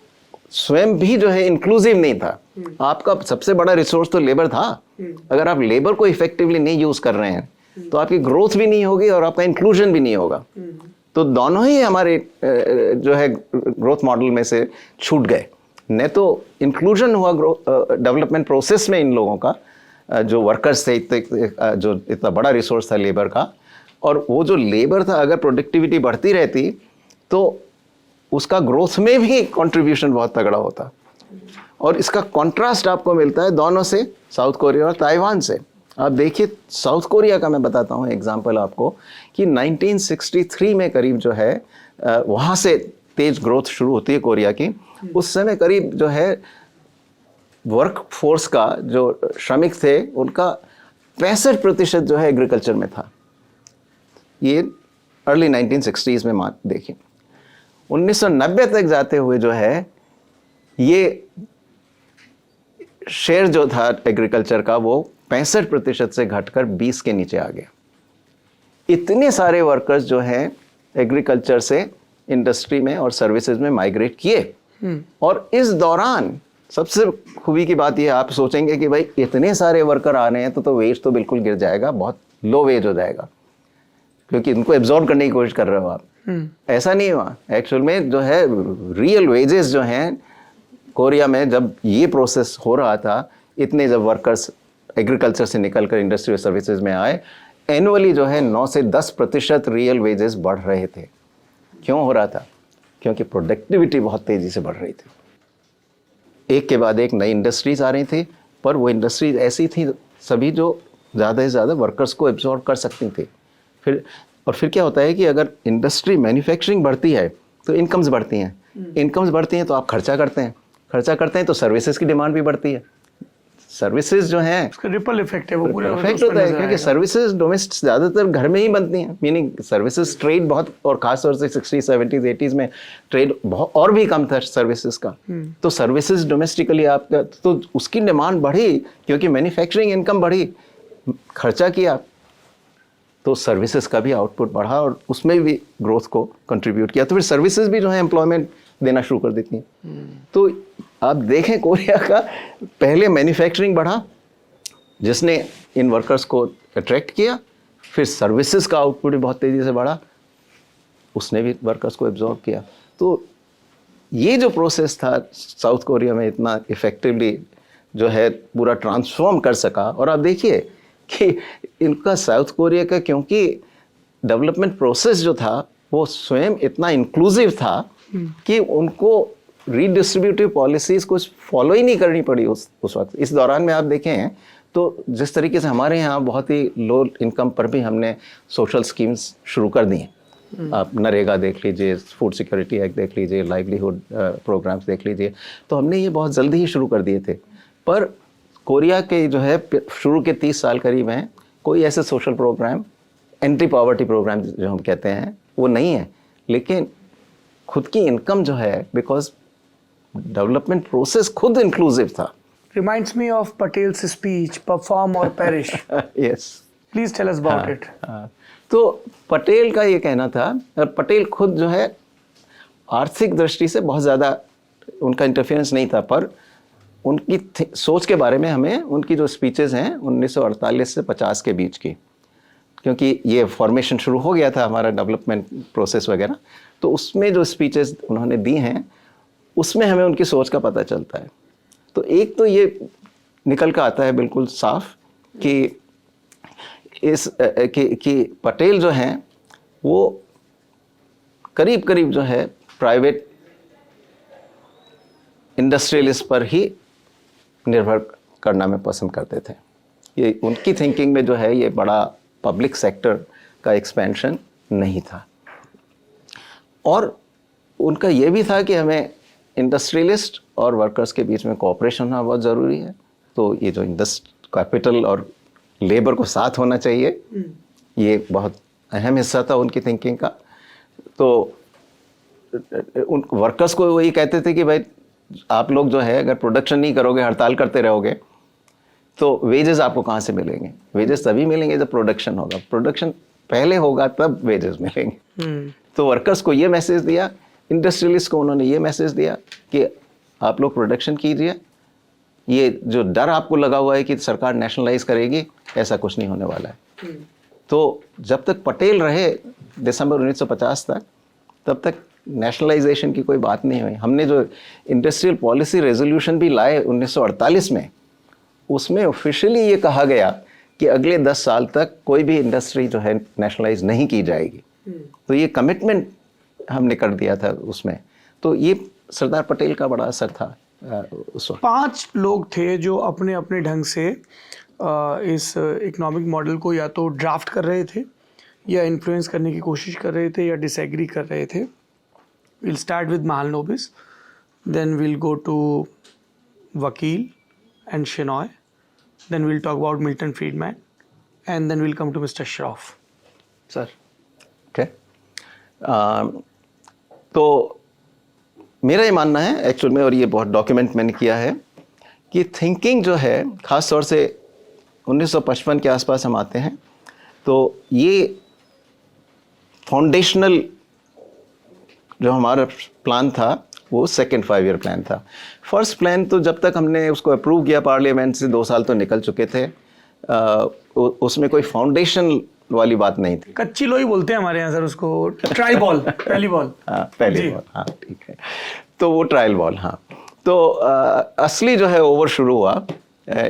स्वयं भी जो है इंक्लूसिव नहीं था। आपका सबसे बड़ा रिसोर्स तो लेबर था। अगर आप लेबर को इफेक्टिवली नहीं यूज कर रहे हैं तो आपकी ग्रोथ भी नहीं होगी और आपका इंक्लूजन भी नहीं होगा। तो दोनों ही हमारे जो है ग्रोथ मॉडल में से छूट गए। न तो इंक्लूजन हुआ डेवलपमेंट प्रोसेस में इन लोगों का, जो वर्कर्स थे, जो इतना बड़ा रिसोर्स था लेबर का, और वो जो लेबर था अगर प्रोडक्टिविटी बढ़ती रहती तो उसका ग्रोथ में भी कंट्रीब्यूशन बहुत तगड़ा होता। और इसका कॉन्ट्रास्ट आपको मिलता है दोनों से, साउथ कोरिया और ताइवान से। आप देखिए साउथ कोरिया का मैं बताता हूँ एग्जांपल आपको, कि 1963 में करीब जो है वहाँ से तेज ग्रोथ शुरू होती है कोरिया की। उस समय करीब जो है वर्क फोर्स का जो श्रमिक थे उनका 65% जो है एग्रीकल्चर में था। ये अर्ली 1960s में देखिए। 1990 तक जाते हुए जो है ये शेयर जो था एग्रीकल्चर का वो 65% से घटकर 20 के नीचे आ गया। इतने सारे वर्कर्स जो हैं एग्रीकल्चर से इंडस्ट्री में और सर्विसेज में माइग्रेट किए। और इस दौरान सबसे खूबी की बात ये, आप सोचेंगे कि भाई इतने सारे वर्कर आ रहे हैं तो वेज तो बिल्कुल गिर जाएगा, बहुत लो वेज हो जाएगा, क्योंकि इनको एब्जॉर्ब करने की कोशिश कर रहे हो आप। ऐसा नहीं हुआ। एक्चुअल में जो है रियल वेजेस जो हैं कोरिया में, जब ये प्रोसेस हो रहा था, इतने जब वर्कर्स एग्रीकल्चर से निकलकर इंडस्ट्री और सर्विसेज में आए, एनुअली जो है 9 से 10% रियल वेजेस बढ़ रहे थे। क्यों हो रहा था? क्योंकि प्रोडक्टिविटी बहुत तेज़ी से बढ़ रही थी। एक के बाद एक नई इंडस्ट्रीज आ रही थी, पर वो इंडस्ट्रीज ऐसी थी सभी जो ज़्यादा से ज़्यादा वर्कर्स को एब्जॉर्ब कर सकती थी। फिर क्या होता है कि अगर इंडस्ट्री मैन्युफैक्चरिंग बढ़ती है तो इनकम्स बढ़ती हैं, इनकम्स बढ़ती हैं तो आप खर्चा करते हैं, खर्चा करते हैं तो सर्विसेज की डिमांड भी बढ़ती है। सर्विसेज जो हैं उसका रिपल इफेक्ट है, वो पूरा इफेक्ट होता है, क्योंकि सर्विसेज डोमेस्टिक ज़्यादातर घर में ही बनती हैं। मीनिंग सर्विसेज ट्रेड बहुत, और खास तौर से 60s 70s 80s में ट्रेड बहुत और भी कम था सर्विसेज का। तो सर्विसेज डोमेस्टिकली आपका, तो उसकी डिमांड बढ़ी क्योंकि मैन्युफैक्चरिंग इनकम बढ़ी, खर्चा किया तो सर्विसेज का भी आउटपुट बढ़ा और उसमें भी ग्रोथ को कंट्रीब्यूट किया। तो फिर सर्विसेज भी जो है एम्प्लॉयमेंट देना शुरू कर देती हैं। तो आप देखें कोरिया का पहले मैन्युफैक्चरिंग बढ़ा जिसने इन वर्कर्स को अट्रैक्ट किया, फिर सर्विसेज का आउटपुट भी बहुत तेज़ी से बढ़ा, उसने भी वर्कर्स को एब्जॉर्ब किया। तो ये जो प्रोसेस था साउथ कोरिया में इतना इफेक्टिवली जो है पूरा ट्रांसफॉर्म कर सका। और आप देखिए कि इनका साउथ कोरिया का, क्योंकि डेवलपमेंट प्रोसेस जो था वो स्वयं इतना इंक्लूसिव था कि उनको रीडिस्ट्रीब्यूटिव पॉलिसीज़ कुछ फॉलो ही नहीं करनी पड़ी उस वक्त। इस दौरान में आप देखें तो जिस तरीके से हमारे यहाँ बहुत ही लो इनकम पर भी हमने सोशल स्कीम्स शुरू कर दी हैं। आप नरेगा देख लीजिए, फूड सिक्योरिटी एक्ट देख लीजिए, लाइवलीहुड प्रोग्राम्स देख लीजिए, तो हमने ये बहुत जल्दी ही शुरू कर दिए थे। पर कोरिया के जो है शुरू के 30 साल करीब हैं, कोई ऐसे social programme, anti poverty programme जो हम कहते हैं वो नहीं है। लेकिन खुद की इनकम जो है, बिकॉज डेवलपमेंट प्रोसेस खुद इंक्लूसिव था। Reminds me of Patel's speech, perform और perish. Yes, please tell us about it. तो पटेल का ये कहना था, और पटेल खुद जो है आर्थिक दृष्टि से बहुत ज़्यादा उनका इंटरफेरेंस नहीं था, पर उनकी सोच के बारे में हमें उनकी जो स्पीचेस हैं 1948 से 50 के बीच की, क्योंकि ये फॉर्मेशन शुरू हो गया था हमारा डेवलपमेंट प्रोसेस वगैरह, तो उसमें जो स्पीचेस उन्होंने दी हैं उसमें हमें उनकी सोच का पता चलता है। तो एक तो ये निकल कर आता है बिल्कुल साफ कि कि पटेल जो हैं वो करीब करीब जो है प्राइवेट इंडस्ट्रियलिस्ट पर ही निर्भर करना में पसंद करते थे। ये उनकी थिंकिंग में जो है ये बड़ा पब्लिक सेक्टर का एक्सपेंशन नहीं था। और उनका ये भी था कि हमें इंडस्ट्रियलिस्ट और वर्कर्स के बीच में कोऑपरेशन होना बहुत ज़रूरी है। तो ये जो कैपिटल और लेबर को साथ होना चाहिए, ये बहुत अहम हिस्सा था उनकी थिंकिंग का। तो उन वर्कर्स को वही कहते थे कि भाई आप लोग जो है अगर प्रोडक्शन नहीं करोगे, हड़ताल करते रहोगे, तो वेजेस आपको कहाँ से मिलेंगे? वेजेस तभी मिलेंगे जब प्रोडक्शन होगा, प्रोडक्शन पहले होगा तब वेजेस मिलेंगे। तो वर्कर्स को ये मैसेज दिया, इंडस्ट्रियलिस्ट को उन्होंने ये मैसेज दिया कि आप लोग प्रोडक्शन कीजिए, ये जो डर आपको लगा हुआ है कि सरकार नेशनलाइज करेगी, ऐसा कुछ नहीं होने वाला है। तो जब तक पटेल रहे दिसंबर 1950 तक, तब तक नेशनलाइजेशन की कोई बात नहीं हुई। हमने जो इंडस्ट्रियल पॉलिसी रेजोल्यूशन भी लाए 1948 में, उसमें ऑफिशियली ये कहा गया कि अगले 10 साल तक कोई भी इंडस्ट्री जो है नेशनलाइज नहीं की जाएगी। तो ये कमिटमेंट हमने कर दिया था उसमें। तो ये सरदार पटेल का बड़ा असर था उस वक्त। 5 लोग थे जो अपने अपने ढंग से इस इकोनॉमिक मॉडल को या तो ड्राफ्ट कर रहे थे, या इन्फ्लुएंस करने की कोशिश कर रहे थे, या डिसएग्री कर रहे थे। We'll start with Mahalanobis, then we'll go to Vakil and Shenoy, then we'll talk about Milton Friedman, and then we'll come to Mr. Shroff. Sir, okay. तो मेरा ये मानना है एक्चुअल में, और ये बहुत डॉक्यूमेंट मैंने किया है, कि थिंकिंग जो है ख़ास तौर से 1955 के आसपास हम आते हैं, तो ये फाउंडेशनल जो हमारा प्लान था वो सेकेंड 5 ईयर प्लान था। फर्स्ट प्लान तो जब तक हमने उसको अप्रूव किया पार्लियामेंट से 2 साल तो निकल चुके थे, उसमें कोई फाउंडेशन वाली बात नहीं थी। कच्ची लोई बोलते हैं हमारे यहाँ सर उसको, ट्रायल बॉल, पहली बॉल। हाँ, पहली बॉल, हाँ ठीक है। तो वो ट्रायल बॉल, हाँ। तो असली जो है ओवर शुरू हुआ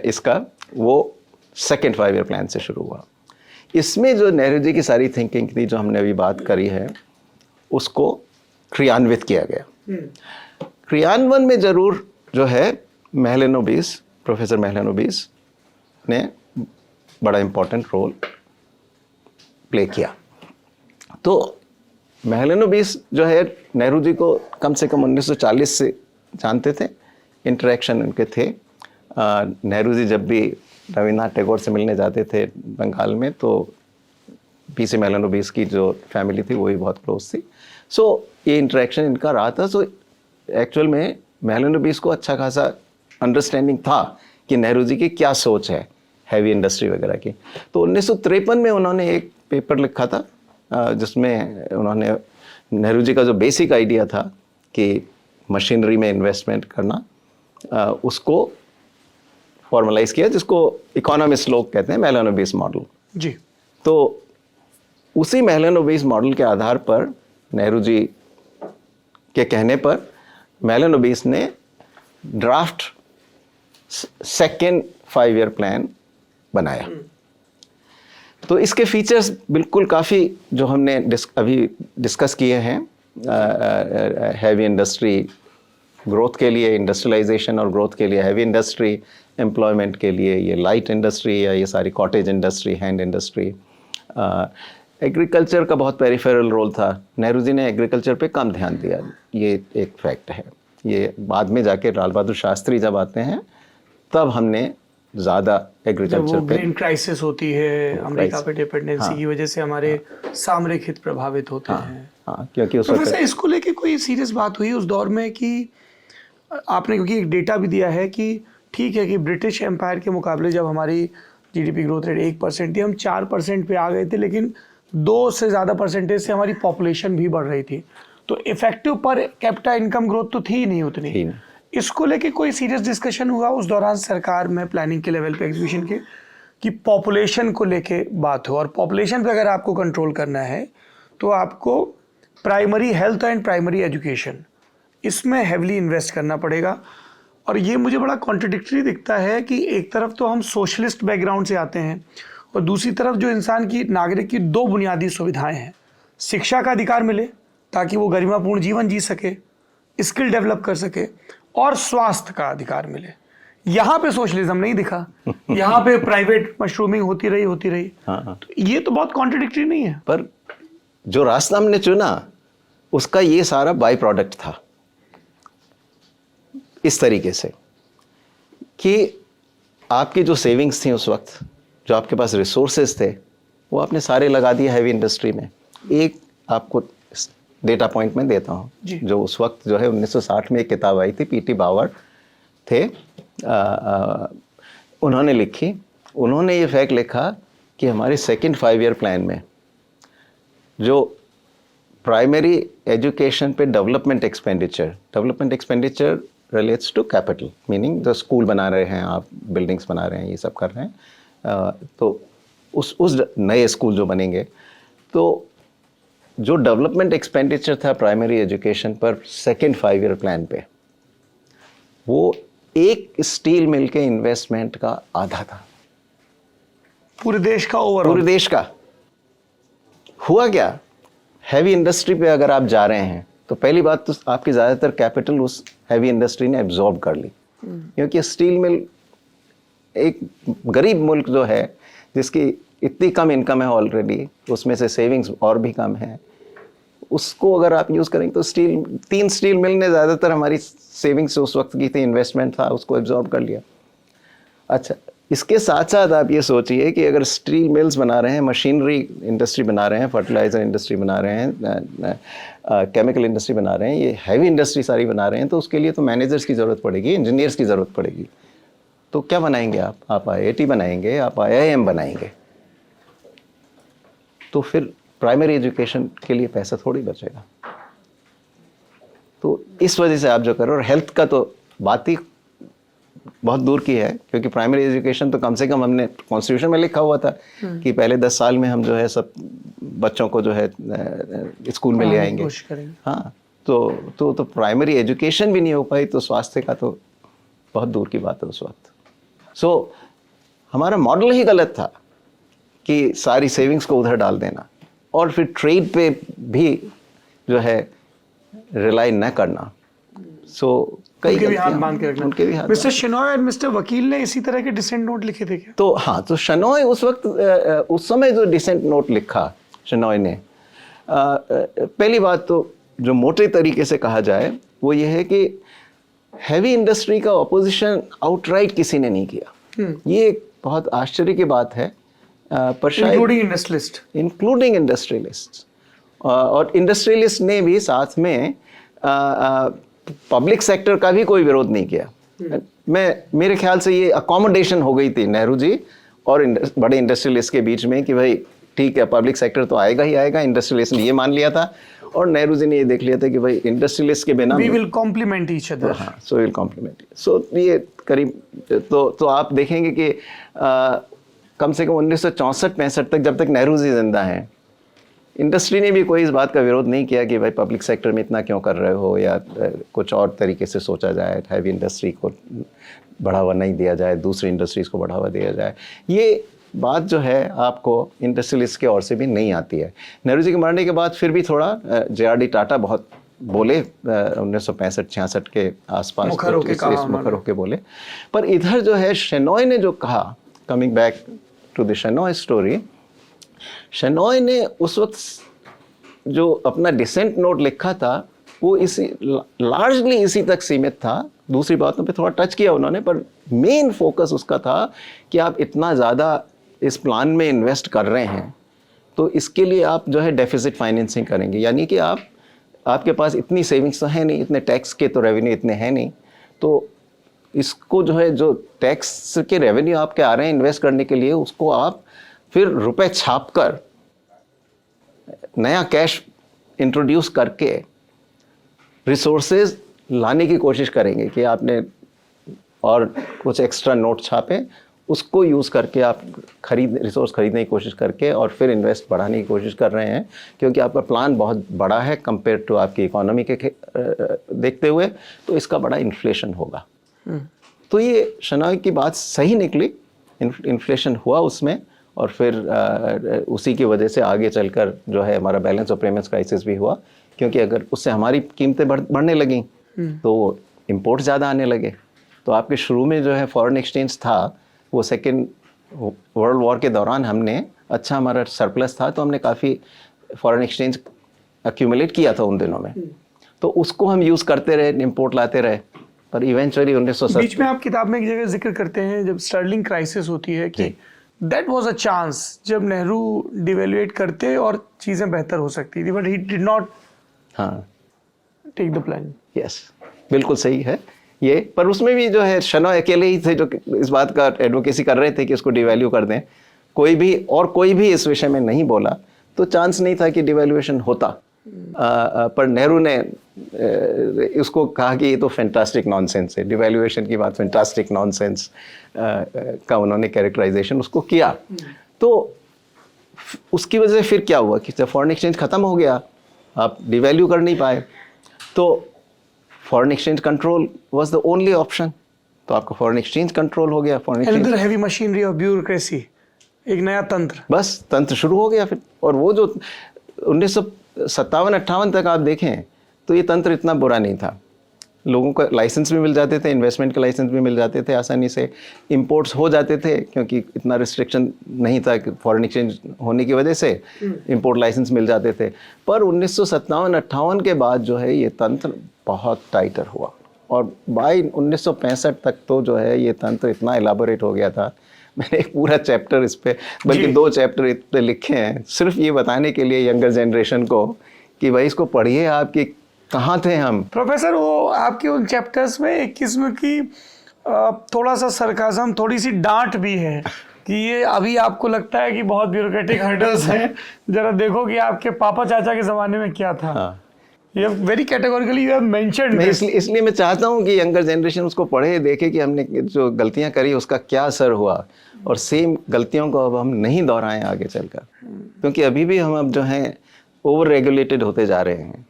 इसका, वो सेकेंड 5 ईयर प्लान से शुरू हुआ। इसमें जो नेहरू जी की सारी थिंकिंग थी, जो हमने अभी बात करी है, उसको क्रियान्वित किया गया। क्रियान्वयन में जरूर जो है महलनोबिस, प्रोफेसर महलनोबिस ने बड़ा इंपॉर्टेंट रोल प्ले किया। तो महलनोबिस जो है नेहरू जी को कम से कम 1940 से जानते थे, इंटरेक्शन उनके थे। नेहरू जी जब भी रविन्द्रनाथ टैगोर से मिलने जाते थे बंगाल में, तो पीसी महलनोबिस की जो फैमिली थी वो भी बहुत क्लोज थी। सो ये इंटरेक्शन इनका रहा था। सो एक्चुअल में महलनोबिस को अच्छा खासा अंडरस्टैंडिंग था कि नेहरू जी की क्या सोच है हैवी इंडस्ट्री वगैरह की। तो 1953 में उन्होंने एक पेपर लिखा था, जिसमें उन्होंने नेहरू जी का जो बेसिक आइडिया था कि मशीनरी में इन्वेस्टमेंट करना, उसको फॉर्मलाइज किया, जिसको इकोनॉमिस्ट लोग कहते हैं महलनोबिस मॉडल जी। तो उसी महलनोबिस मॉडल के आधार पर नेहरू जी के कहने पर महलनोबिस ने ड्राफ्ट सेकेंड 5 ईयर प्लान बनाया। तो इसके फीचर्स बिल्कुल काफ़ी जो हमने अभी डिस्कस किए हैं, हैवी इंडस्ट्री ग्रोथ के लिए, इंडस्ट्रियलाइजेशन और ग्रोथ के लिए हैवी इंडस्ट्री, एम्प्लॉयमेंट के लिए ये लाइट इंडस्ट्री या ये सारी cottage industry, hand industry. Agriculture का बहुत पेरिफेरल रोल था, नेहरू जी ने एग्रीकल्चर पे कम ध्यान दिया, ये एक फैक्ट है। ये बाद में जाके लाल बहादुर शास्त्री जब आते हैं तब हमने ज़्यादा एग्रीकल्चर पे, ग्रेन क्राइसिस होती है, अमेरिका पे डिपेंडेंसी की वजह से हमारे सामरिक हित प्रभावित होते हैं। हाँ, क्योंकि उस प्रोफेसर इसको लेके कोई सीरियस बात हुई उस दौर में कि आपने, क्योंकि एक डेटा भी दिया है कि ठीक है कि ब्रिटिश एम्पायर के मुकाबले जब हमारी जीडीपी ग्रोथ रेट 1% थी, हम 4% पे आ गए थे, लेकिन 2 से ज़्यादा परसेंटेज से हमारी पॉपुलेशन भी बढ़ रही थी। तो effective per capita income growth तो थी ही नहीं उतनी। इसको लेके कोई सीरियस डिस्कशन हुआ उस दौरान सरकार में, प्लानिंग के लेवल पे, एग्जीक्यूशन के, कि पॉपुलेशन को लेके बात हो? और पॉपुलेशन पे अगर आपको कंट्रोल करना है तो आपको primary health and primary education, इसमें हेवली इन्वेस्ट करना पड़ेगा। और ये मुझे बड़ा कॉन्ट्रडिक्टरी दिखता है कि एक तरफ तो हम सोशलिस्ट बैकग्राउंड से आते हैं और दूसरी तरफ जो इंसान की, नागरिक की 2 बुनियादी सुविधाएं हैं, शिक्षा का अधिकार मिले ताकि वो गरिमापूर्ण जीवन जी सके, स्किल डेवलप कर सके, और स्वास्थ्य का अधिकार मिले। यहाँ पे सोशलिज्म नहीं दिखा, यहाँ पे प्राइवेट मशरूमिंग होती रही। हाँ। तो ये तो बहुत कॉन्ट्रडिक्टरी नहीं है? पर जो रास्ता हमने चुना उसका ये सारा बाई प्रोडक्ट था, इस तरीके से कि आपकी जो सेविंग्स थी उस वक्त, जो आपके पास रिसोर्सेज थे, वो आपने सारे लगा दिए हैवी इंडस्ट्री में। एक आपको डेटा पॉइंट में देता हूँ, जो उस वक्त जो है 1960 में एक किताब आई थी, पीटी बावर थे, उन्होंने लिखी। उन्होंने ये फैक्ट लिखा कि हमारे सेकेंड 5 ईयर प्लान में जो प्राइमरी एजुकेशन पे development expenditure relates to capital, meaning जो स्कूल बना रहे हैं आप, बिल्डिंग्स बना रहे हैं, ये सब कर रहे हैं, तो उस नए स्कूल जो बनेंगे, तो जो डेवलपमेंट एक्सपेंडिचर था प्राइमरी एजुकेशन पर सेकेंड 5 ईयर प्लान पे, वो एक स्टील मिल के इन्वेस्टमेंट का आधा था, पूरे देश का ओवरऑल, पूरे देश का। हुआ क्या, हैवी इंडस्ट्री पे अगर आप जा रहे हैं तो पहली बात तो आपकी ज़्यादातर कैपिटल उस हैवी इंडस्ट्री ने एब्जॉर्ब कर ली, क्योंकि स्टील मिल एक गरीब मुल्क जो है जिसकी इतनी कम इनकम है ऑलरेडी, उसमें से सेविंग्स और भी कम है, उसको अगर आप यूज़ करेंगे तो 3 स्टील मिल ने ज़्यादातर हमारी सेविंग्स उस वक्त की थी, इन्वेस्टमेंट था, उसको एब्जॉर्ब कर लिया। अच्छा, इसके साथ साथ आप ये सोचिए कि अगर स्टील मिल्स बना रहे हैं, मशीनरी इंडस्ट्री बना रहे हैं, फर्टिलाइज़र इंडस्ट्री बना रहे हैं, केमिकल इंडस्ट्री बना रहे हैं, ये हैवी इंडस्ट्री सारी बना रहे हैं, तो उसके लिए तो मैनेजर्स की ज़रूरत पड़ेगी, इंजीनियर्स की ज़रूरत पड़ेगी। तो क्या बनाएंगे आप IIT बनाएंगे, आप IIM बनाएंगे, तो फिर प्राइमरी एजुकेशन के लिए पैसा थोड़ी बचेगा। तो इस वजह से आप जो कर रहे हो, और हेल्थ का तो बात ही बहुत दूर की है, क्योंकि प्राइमरी एजुकेशन तो कम से कम हमने कॉन्स्टिट्यूशन में लिखा हुआ था कि पहले 10 साल में हम जो है सब बच्चों को जो है स्कूल में ले आएंगे। हाँ, तो प्राइमरी एजुकेशन भी नहीं हो पाई, तो स्वास्थ्य का तो बहुत दूर की बात है उस वक्त। सो हमारा मॉडल ही गलत था कि सारी सेविंग्स को उधर डाल देना और फिर ट्रेड पे भी जो है रिलाई न करना। सो कई उनके भी हाथ बांध के रखना। उनके भी हाथ मिस्टर शेनॉय और मिस्टर वकील ने इसी तरह के डिसेंट नोट लिखे थे क्या? तो हाँ, तो शेनॉय उस वक्त उस समय जो डिसेंट नोट लिखा शेनॉय ने, पहली बात तो जो मोटे तरीके से कहा जाए वो ये है कि हैवी इंडस्ट्री का ऑपोजिशन आउटराइट किसी ने नहीं किया। ये एक बहुत आश्चर्य की बात है, पर शायद इंक्लूडिंग इंडस्ट्रियलिस्ट, और इंडस्ट्रियलिस्ट ने भी साथ में पब्लिक सेक्टर का भी कोई विरोध नहीं किया। मेरे ख्याल से ये अकोमोडेशन हो गई थी नेहरू जी और बड़े इंडस्ट्रियलिस्ट के बीच में कि भाई ठीक है, पब्लिक सेक्टर तो आएगा ही आएगा। इंडस्ट्रियलिस्ट ने ये मान लिया था और नेहरू जी ने ये देख लिया था कि भाई इंडस्ट्रियलिस्ट के बिना we will complement each other। हाँ, so we'll complement। So ये करीब तो आप देखेंगे कि कम से कम 1964-65 तक, जब तक नेहरू जी जिंदा हैं, इंडस्ट्री ने भी कोई इस बात का विरोध नहीं किया कि भाई पब्लिक सेक्टर में इतना क्यों कर रहे हो, या कुछ और तरीके से सोचा जाए, हैवी इंडस्ट्री को बढ़ावा नहीं दिया जाए, दूसरी इंडस्ट्रीज को बढ़ावा दिया जाए। ये बात जो है आपको इंडस्ट्रियलिस्ट के ओर से भी नहीं आती है। नेहरू जी के मरने के बाद फिर भी थोड़ा JRD टाटा बहुत बोले 1965-66 के आसपास, मुखर होके बोले। पर इधर जो है शेनॉय ने जो कहा, coming back to the Shenoy story, Shenoy ने उस वक्त जो अपना डिसेंट नोट लिखा था वो इसी लार्जली इसी तक सीमित था। दूसरी बातों पे थोड़ा टच किया उन्होंने, पर मेन फोकस उसका था कि आप इतना ज़्यादा इस प्लान में इन्वेस्ट कर रहे हैं तो इसके लिए आप जो है डेफिसिट फाइनेंसिंग करेंगे, यानी कि आपके पास इतनी सेविंग्स तो है नहीं, इतने टैक्स के तो रेवेन्यू इतने हैं नहीं, तो इसको जो है जो टैक्स के रेवेन्यू आपके आ रहे हैं इन्वेस्ट करने के लिए, उसको आप फिर रुपए छाप कर नया कैश इंट्रोड्यूस करके रिसोर्सेज लाने की कोशिश करेंगे कि आपने और कुछ एक्स्ट्रा नोट छापे, उसको यूज़ करके आप रिसोर्स खरीदने की कोशिश करके और फिर इन्वेस्ट बढ़ाने की कोशिश कर रहे हैं, क्योंकि आपका प्लान बहुत बड़ा है कंपेयर टू आपकी इकोनॉमी के देखते हुए, तो इसका बड़ा इन्फ्लेशन होगा। तो ये शेनॉय की बात सही निकली, इन्फ्लेशन हुआ उसमें, और फिर उसी की वजह से आगे चलकर जो है हमारा बैलेंस ऑफ पेमेंट्स क्राइसिस भी हुआ, क्योंकि अगर उससे हमारी कीमतें बढ़ने लगीं तो इंपोर्ट ज़्यादा आने लगे। तो आपके शुरू में जो है फॉरेन एक्सचेंज था, वो सेकेंड वर्ल्ड वॉर के दौरान हमने अच्छा हमारा सरप्लस था, तो हमने काफ़ी फॉरेन एक्सचेंज एक्यूमुलेट किया था उन दिनों में, तो उसको हम यूज़ करते रहे, इंपोर्ट लाते रहे। पर इवेंचुअली 1970 बीच में आप किताब में एक जगह जिक्र करते हैं जब स्टर्लिंग क्राइसिस होती है कि दैट वाज अ चांस जब नेहरू डिवेल्युएट करते और चीज़ें बेहतर हो सकती थी, but he did not take the plan. Yes, बिल्कुल सही है ये। पर उसमें भी जो है शेनॉय अकेले ही थे जो इस बात का एडवोकेसी कर रहे थे कि इसको डिवैल्यू कर दें। कोई भी इस विषय में नहीं बोला, तो चांस नहीं था कि डिवैल्यूएशन होता। पर नेहरू ने उसको कहा कि ये तो फैंटास्टिक नॉनसेंस है, डिवैल्यूएशन की बात फैंटास्टिक नॉनसेंस का उन्होंने कैरेक्टराइजेशन उसको किया। तो उसकी वजह से फिर क्या हुआ कि जब फॉरेन एक्सचेंज ख़त्म हो गया, आप डिवैल्यू कर नहीं पाए, तो foreign exchange control was the only option. तो आपका फॉरेन एक्सचेंज कंट्रोल हो गया, foreign exchange heavy machinery of bureaucracy, एक नया तंत्र, बस तंत्र शुरू हो गया फिर। और वो जो 1957-58 तक आप देखें तो ये तंत्र इतना बुरा नहीं था। लोगों को लाइसेंस भी मिल जाते थे, इन्वेस्टमेंट के लाइसेंस भी मिल जाते थे आसानी से, इंपोर्ट्स हो जाते थे क्योंकि इतना रिस्ट्रिक्शन नहीं था कि फॉरेन एक्सचेंज होने की वजह से इंपोर्ट लाइसेंस मिल जाते थे। पर 1957-58 के बाद जो है ये तंत्र बहुत टाइटर हुआ, और बाय 1965 तक तो जो है ये तंत्र इतना एलाबोरेट हो गया था। मैंने एक पूरा चैप्टर इस पे, बल्कि 2 चैप्टर इस पे लिखे हैं सिर्फ ये बताने के लिए यंगर जनरेशन को कि भाई इसको पढ़िए आप कि कहाँ थे हम। प्रोफेसर, वो आपके उन चैप्टर्स में एक किस्म की थोड़ा सा सरकाज़म, थोड़ी सी डांट भी है कि ये अभी आपको लगता है कि बहुत ब्यूरोक्रेटिक हर्डल्स हैं, जरा देखो कि आपके पापा चाचा के ज़माने में क्या था। हाँ। You have very categorically you have mentioned this. इसलिए मैं चाहता हूँ कि यंगर जनरेशन उसको पढ़े, देखे कि हमने जो गलतियाँ करी उसका क्या असर हुआ, और सेम गलतियों को अब हम नहीं दोहराएं आगे चलकर, क्योंकि अभी भी हम अब जो हैं ओवर रेगुलेटेड होते जा रहे हैं।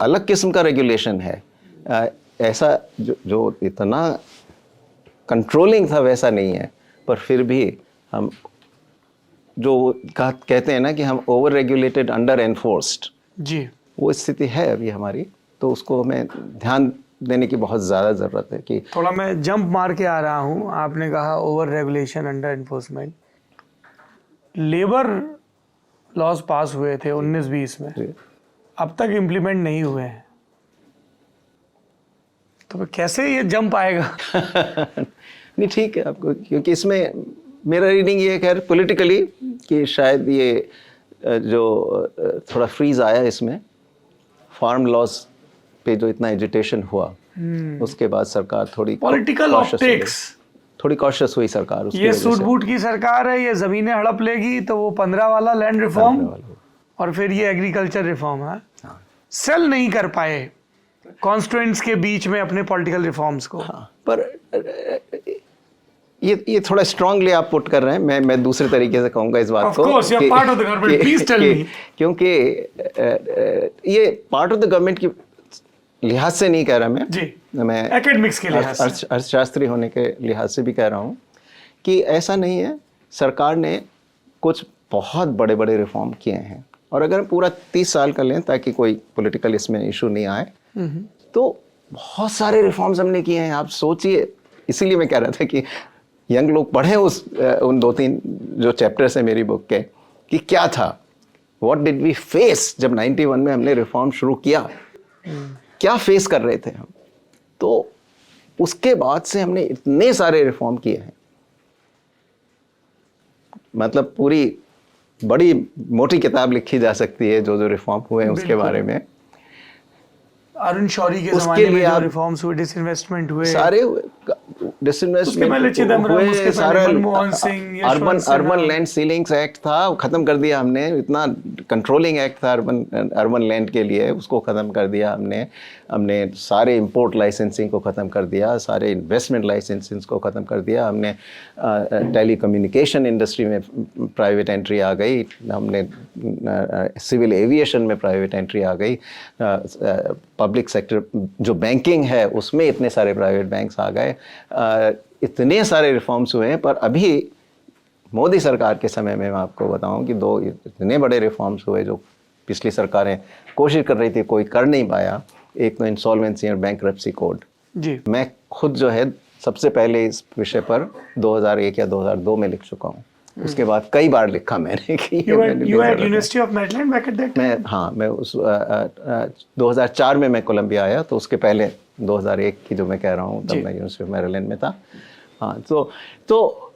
अलग किस्म का रेगुलेशन है, ऐसा जो इतना कंट्रोलिंग था वैसा नहीं है। पर फिर भी हम जो कहते हैं ना कि हम ओवर रेगुलेटेड अंडर एनफोर्स्ड, जी, वो स्थिति है अभी हमारी। तो उसको हमें ध्यान देने की बहुत ज़्यादा ज़रूरत है कि थोड़ा मैं जंप मार के आ रहा हूँ। आपने कहा over regulation under enforcement. Labour laws pass हुए थे 19-20 में, अब तक इम्प्लीमेंट नहीं हुए हैं, तो फिर कैसे ये जंप आएगा? नहीं ठीक है आपको, क्योंकि इसमें मेरा रीडिंग ये है खैर पॉलिटिकली कि शायद ये जो थोड़ा फ्रीज आया इसमें फार्म लॉज पे, जो इतना एजिटेशन हुआ उसके बाद सरकार थोड़ी पॉलिटिकल ऑप्टिक्स, थोड़ी कॉशियस हुई सरकार। उसकी ये वजह सूट से बूट की सरकार है, ये जमीनें हड़प लेगी तो वो 15 वाला लैंड रिफॉर्म और फिर ये एग्रीकल्चर रिफॉर्म है। हाँ। सेल नहीं कर पाए कॉन्स्टिट्यूएंट्स के बीच में अपने पॉलिटिकल रिफॉर्म्स को। हाँ, पर ये थोड़ा स्ट्रांगली आप पुट कर रहे हैं। मैं दूसरे तरीके से कहूंगा इस बात Of को course, you're part of the government. Please tell me. क्योंकि ये पार्ट ऑफ द गवर्नमेंट की लिहाज से नहीं कह रहा मैं एकेडमिक्स के लिहाज से, अर्थशास्त्री होने के लिहाज से भी कह रहा हूँ कि ऐसा नहीं है। सरकार ने कुछ बहुत बड़े बड़े रिफॉर्म किए हैं, और अगर हम पूरा 30 साल का लें ताकि कोई पॉलिटिकल इसमें इशू नहीं आए, तो बहुत सारे रिफॉर्म्स हमने किए हैं। आप सोचिए, इसीलिए मैं कह रहा था कि यंग लोग पढ़ें उन 2-3 जो चैप्टर्स हैं मेरी बुक के, कि क्या था, व्हाट डिड वी फेस जब 91 में हमने रिफॉर्म शुरू किया, क्या फेस कर रहे थे हम। तो उसके बाद से हमने इतने सारे रिफॉर्म किए हैं, मतलब पूरी बड़ी मोटी किताब लिखी जा सकती है जो जो रिफॉर्म हुए हैं उसके बारे में। अरुण शौरी के ज़माने में जो रिफॉर्म्स हुए, डिसइन्वेस्टमेंट हुए, सारे डिसइन्वेस्टमेंट हुए, सारा अर्बन लैंड सीलिंग्स एक्ट था, खत्म कर दिया हमने। इतना कंट्रोलिंग एक्ट था अर्बन लैंड के लिए, उसको खत्म कर दिया हमने सारे इंपोर्ट लाइसेंसिंग को खत्म कर दिया, सारे इन्वेस्टमेंट लाइसेंसिंग को खत्म कर दिया हमने। टेली कम्युनिकेशन इंडस्ट्री में प्राइवेट एंट्री आ गई, हमने सिविल एविएशन में प्राइवेट एंट्री आ गई, पब्लिक सेक्टर जो बैंकिंग है उसमें इतने सारे प्राइवेट बैंक्स आ गए, इतने सारे रिफॉर्म्स हुए हैं। पर अभी मोदी सरकार के समय में मैं आपको बताऊं कि 2 इतने बड़े रिफॉर्म्स हुए जो पिछली सरकारें कोशिश कर रही थी, कोई कर नहीं पाया। एक तो इंसॉल्वेंसी और बैंकरप्सी कोड जी, मैं खुद जो है सबसे पहले इस विषय पर 2001 या 2002 में लिख चुका हूँ। उसके बाद कई बार लिखा मैंने कि university of Maryland back at that. मैं उस 2004 में मैं कोलंबिया आया, तो उसके पहले 2001 की जो मैं कह रहा हूँ तब मैं यूनिवर्सिटी ऑफ मैरीलैंड में था। हाँ, तो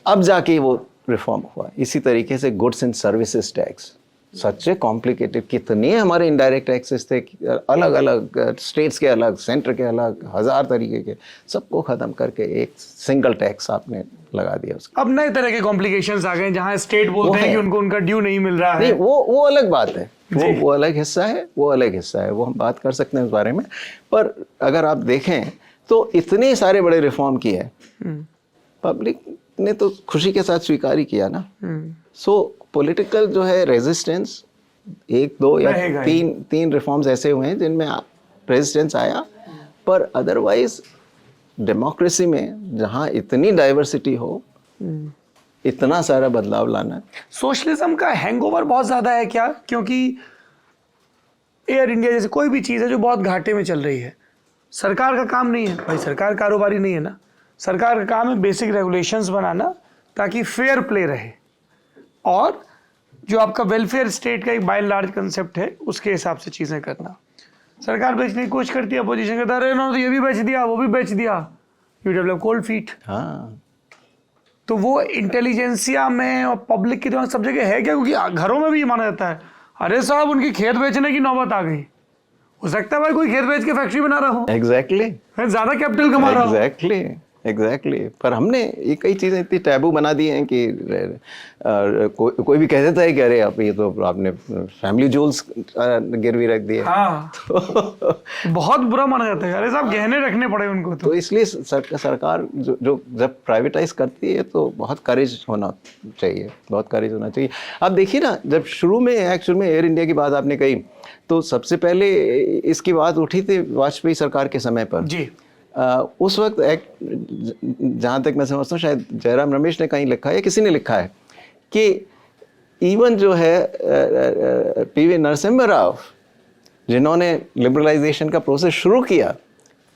अब जाके वो रिफॉर्म हुआ। इसी तरीके से गुड्स एंड सर्विसेज टैक्स, सच्चे कॉम्प्लिकेटेड, कितने हमारे इनडायरेक्ट टैक्सेस थे, अलग अलग स्टेट्स के अलग, सेंटर के अलग, 1000 तरीके के, सबको खत्म करके एक सिंगल टैक्स आपने लगा दिया उसका। अब नए तरह के कॉम्प्लिकेशंस आ गए जहां स्टेट बोलते हैं कि उनको उनका ड्यू नहीं मिल रहा है। नहीं, वो अलग बात है, वो अलग हिस्सा है, वो अलग हिस्सा है, वो हम बात कर सकते हैं उस बारे में। पर अगर आप देखें तो इतने सारे बड़े रिफॉर्म किए हैं, पब्लिक ने तो खुशी के साथ स्वीकार ही किया ना। सो पॉलिटिकल जो है रेजिस्टेंस, 1, 2 या 3 रिफॉर्म्स ऐसे हुए हैं जिनमें रेजिस्टेंस आया, पर अदरवाइज डेमोक्रेसी में जहां इतनी डाइवर्सिटी हो, इतना सारा बदलाव लाना। सोशलिज्म का हैंगओवर बहुत ज़्यादा है क्या? क्योंकि एयर इंडिया जैसे कोई भी चीज़ है जो बहुत घाटे में चल रही है, सरकार का काम नहीं है भाई, सरकार कारोबारी नहीं है ना। सरकार का काम है बेसिक रेगुलेशंस बनाना ताकि फेयर प्ले रहे, और जो आपका वेलफेयर स्टेट का एक बाय लार्ज कंसेप्ट है उसके हिसाब से चीज़ें करना। सरकार बेचने की कोशिश करती है, अपोजिशन कहता है ना तो ये भी बेच दिया, वो भी बेच दिया, यू डेवलप कोल्ड फीट। हाँ, तो वो इंटेलिजेंसिया में और पब्लिक की दिमाग सब जगह है क्या? क्योंकि घरों में भी ये माना जाता है, अरे साहब उनकी खेत बेचने की नौबत आ गई। हो सकता है भाई कोई खेत बेच के फैक्ट्री बना रहा हो, एग्जैक्टली, ज्यादा कैपिटल कमा रहा हो। एग्जैक्टली। पर हमने ये कई चीज़ें इतनी टैबू बना दी हैं कि कोई भी कह देता है कि अरे आप ये तो आपने फैमिली जूल्स गिरवी रख दिए। हाँ, तो बहुत बुरा माना जाता है, अरे साहब गहने रखने पड़े उनको। तो इसलिए सरकार जो जब प्राइवेटाइज करती है तो बहुत करेज होना चाहिए, बहुत करेज होना चाहिए। आप देखिए ना, जब शुरू में एक्चुअल में एयर इंडिया की बात आपने कही, तो सबसे पहले इसकी बात उठी थी वाजपेयी सरकार के समय पर जी। उस वक्त एक, जहाँ तक मैं समझता हूँ शायद जयराम रमेश ने कहीं लिखा है या किसी ने लिखा है कि इवन जो है पीवी नरसिम्हा राव जिन्होंने लिबरलाइजेशन का प्रोसेस शुरू किया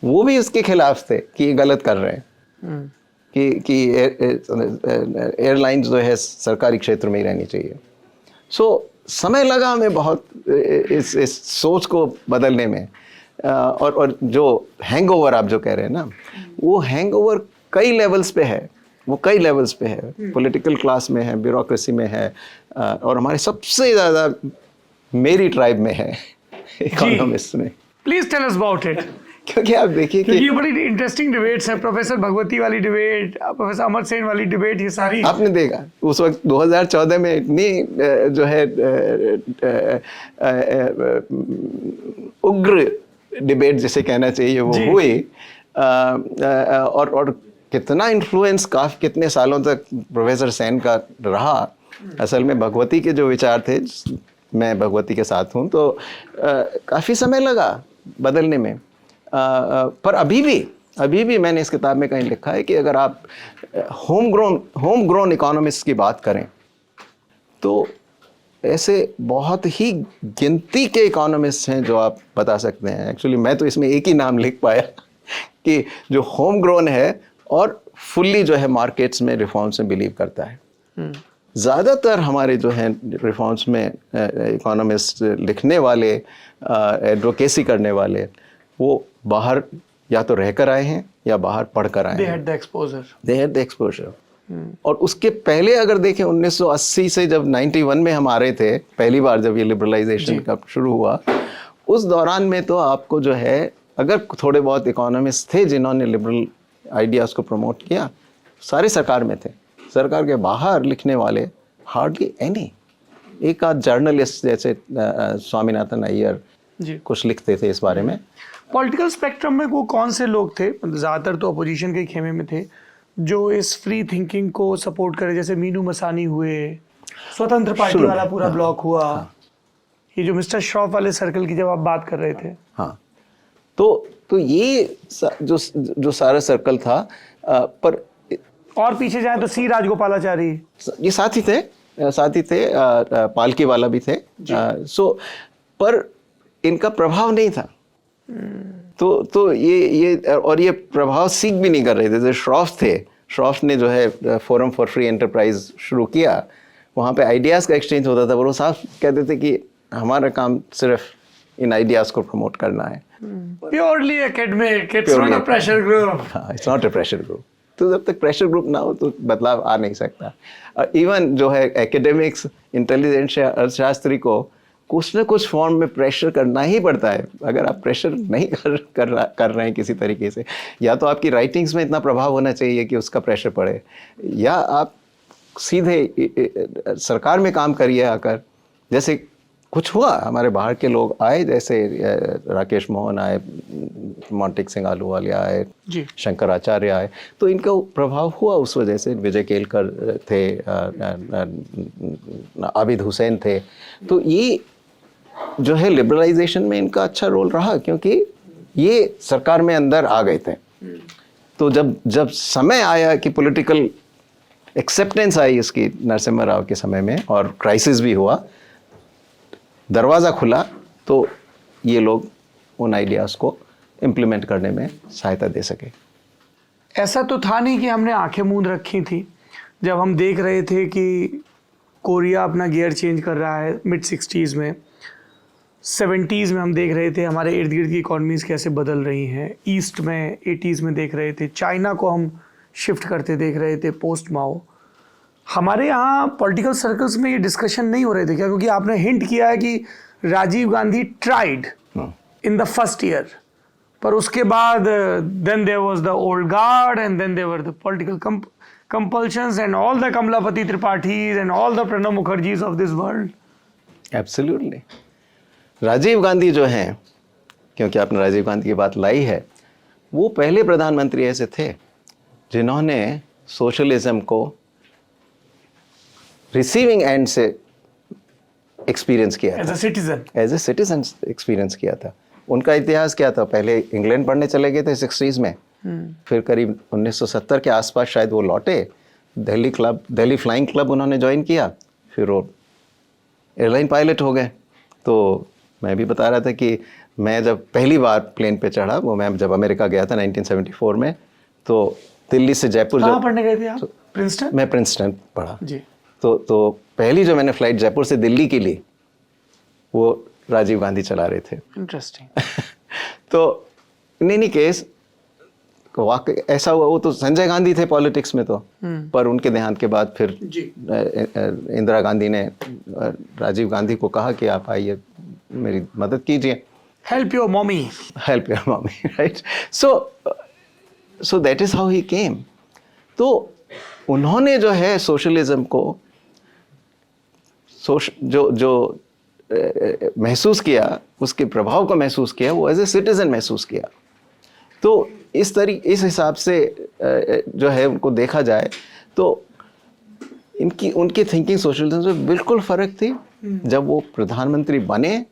वो भी उसके खिलाफ थे कि ये गलत कर रहे हैं, कि एयरलाइंस जो है सरकारी क्षेत्र में ही रहनी चाहिए। समय लगा हमें बहुत इस सोच को बदलने में, और जो हैंगओवर आप जो कह रहे हैं ना, वो हैंगओवर कई लेवल्स पे है, वो कई लेवल्स पे है, पॉलिटिकल क्लास में है, ब्यूरोक्रेसी में है, और हमारे सबसे ज़्यादा मेरी ट्राइब में है, इकोनॉमिस्ट में। Please tell us about it. क्योंकि आप देखिए कि ये बड़ी इंटरेस्टिंग डिबेट्स है, प्रोफेसर भगवती वाली डिबेट, प्रोफेसर अमर सेन वाली डिबेट, ये सारी आपने देखा उस वक्त 2014 में इतनी जो है उग्र डिबेट जिसे कहना चाहिए वो हुई, और कितना इन्फ्लुएंस कितने सालों तक प्रोफेसर सेन का रहा। असल में भगवती के जो विचार थे, मैं भगवती के साथ हूँ, तो काफ़ी समय लगा बदलने में, पर अभी भी मैंने इस किताब में कहीं लिखा है कि अगर आप होम ग्रोन इकोनॉमिस्ट की बात करें तो ऐसे बहुत ही गिनती के इकोनॉमिस्ट हैं जो आप बता सकते हैं। एक्चुअली मैं तो इसमें एक ही नाम लिख पाया कि जो होम ग्रोन है और फुल्ली जो है मार्केट्स में रिफॉर्म्स में बिलीव करता है। ज़्यादातर हमारे जो हैं रिफॉर्म्स में इकोनॉमिस्ट लिखने वाले, एडवोकेसी करने वाले, वो बाहर या तो रहकर आए हैं या बाहर पढ़कर आए हैं। They had the exposure. और उसके पहले अगर देखें 1980 से जब 91 में हम आ रहे थे पहली बार, जब ये लिबरलाइजेशन का शुरू हुआ, उस दौरान में तो आपको जो है, अगर थोड़े बहुत इकोनॉमिस्ट थे जिन्होंने लिबरल आइडियाज़ को प्रमोट किया, सारे सरकार में थे। सरकार के बाहर लिखने वाले हार्डली एनी, एक आध जर्नलिस्ट जैसे स्वामीनाथन अय्यर कुछ लिखते थे इस बारे में। पॉलिटिकल स्पेक्ट्रम में वो कौन से लोग थे, ज़्यादातर तो अपोजिशन के खेमे में थे, जो इस फ्री थिंकिंग को सपोर्ट करे? जैसे मीनू मसानी हुए, स्वतंत्र पार्टी वाला पूरा ब्लॉक हुआ, ये जो मिस्टर श्रॉफ वाले सर्कल की जब आप बात कर रहे थे। हाँ, तो ये जो सारा सर्कल था, पर और पीछे जाए तो सी राजगोपालाचारी, ये साथ ही थे, पालकी वाला भी थे। पर इनका प्रभाव नहीं था। तो ये प्रभाव सीख भी नहीं कर रहे थे। जो श्रॉफ ने जो है फोरम फॉर फ्री एंटरप्राइज शुरू किया, वहाँ पे आइडियाज़ का एक्सचेंज होता था, वो साफ कहते थे कि हमारा काम सिर्फ इन आइडियाज़ को प्रमोट करना है। Purely academic, it's not a pressure group. It's not a pressure group. तो जब तक प्रेशर ग्रुप ना हो तो बदलाव आ नहीं सकता। इवन जो है एकेडमिक्स, इंटेलिजेंस अर्थशास्त्री को कुछ न कुछ फॉर्म में प्रेशर करना ही पड़ता है। अगर आप प्रेशर नहीं कर रहे हैं किसी तरीके से, या तो आपकी राइटिंग्स में इतना प्रभाव होना चाहिए कि उसका प्रेशर पड़े, या आप सीधे सरकार में काम करिए आकर। जैसे कुछ हुआ, हमारे बाहर के लोग आए, जैसे राकेश मोहन आए, मोंटेक सिंह आलूवालिया आए, शंकराचार्य आए, तो इनका प्रभाव हुआ उस वजह से। विजय केलकर थे, आबिद हुसैन थे। तो ये जो है लिबरलाइजेशन में इनका अच्छा रोल रहा, क्योंकि ये सरकार में अंदर आ गए थे। तो जब समय आया कि पॉलिटिकल एक्सेप्टेंस आई इसकी नरसिम्हा राव के समय में, और क्राइसिस भी हुआ, दरवाज़ा खुला, तो ये लोग उन आइडियाज़ को इम्प्लीमेंट करने में सहायता दे सके। ऐसा तो था नहीं कि हमने आंखें मूंद रखी थी जब हम देख रहे थे कि कोरिया अपना गियर चेंज कर रहा है मिड 60s में, 70s में हम देख रहे थे हमारे इर्द गिर्द की इकॉनमीज़ कैसे बदल रही हैं, ईस्ट में 80s में देख रहे थे, चाइना को हम शिफ्ट करते देख रहे थे पोस्ट माओ। हमारे यहाँ पॉलिटिकल सर्कल्स में ये डिस्कशन नहीं हो रहे थे क्या? क्योंकि आपने हिंट किया है कि Rajiv Gandhi tried in the first year, पर उसके बाद then there was the old guard and then there were the political compulsions and all the Kamlapati Tripathis and all the Pranab Mukherjees of this world. Absolutely. Rajiv Gandhi जो हैं, क्योंकि आपने राजीव गांधी की बात लाई है, वो पहले प्रधानमंत्री ऐसे थे जिन्होंने सोशलिज्म को रिसीविंग एंड से एक्सपीरियंस किया था, एज ए सिटीजन एक्सपीरियंस किया था। उनका इतिहास क्या था? पहले इंग्लैंड पढ़ने चले गए थे 60s में, फिर करीब 1970 के आसपास शायद वो लौटे, दिल्ली फ्लाइंग क्लब उन्होंने ज्वाइन किया, फिर वो एयरलाइन पायलट हो गए। तो मैं भी बता रहा था कि मैं जब पहली बार प्लेन पे चढ़ा, वो मैं जब अमेरिका गया था 1974 में, तो दिल्ली से जयपुर कहाँ पढ़ने गए थे आप? प्रिंसटन? मैं प्रिंसटन पढ़ा जी। तो पहली जो मैंने फ्लाइट जयपुर से दिल्ली की ली, वो राजीव गांधी चला रहे थे। इंटरेस्टिंग। तो इन एनी केस वाकई ऐसा हुआ, वो तो संजय गांधी थे पॉलिटिक्स में तो, पर उनके देहांत के बाद फिर इंदिरा गांधी ने राजीव गांधी को कहा कि आप आइए, मेरी मदद कीजिए, help your mommy, right. So that is how he came. तो उन्होंने जो है सोशलिज्म को जो महसूस किया, उसके प्रभाव को महसूस किया, वो एज ए सिटीजन महसूस किया। तो इस हिसाब से जो है उनको देखा जाए तो उनकी थिंकिंग सोशलिज्म से बिल्कुल फर्क थी। जब वो प्रधानमंत्री बने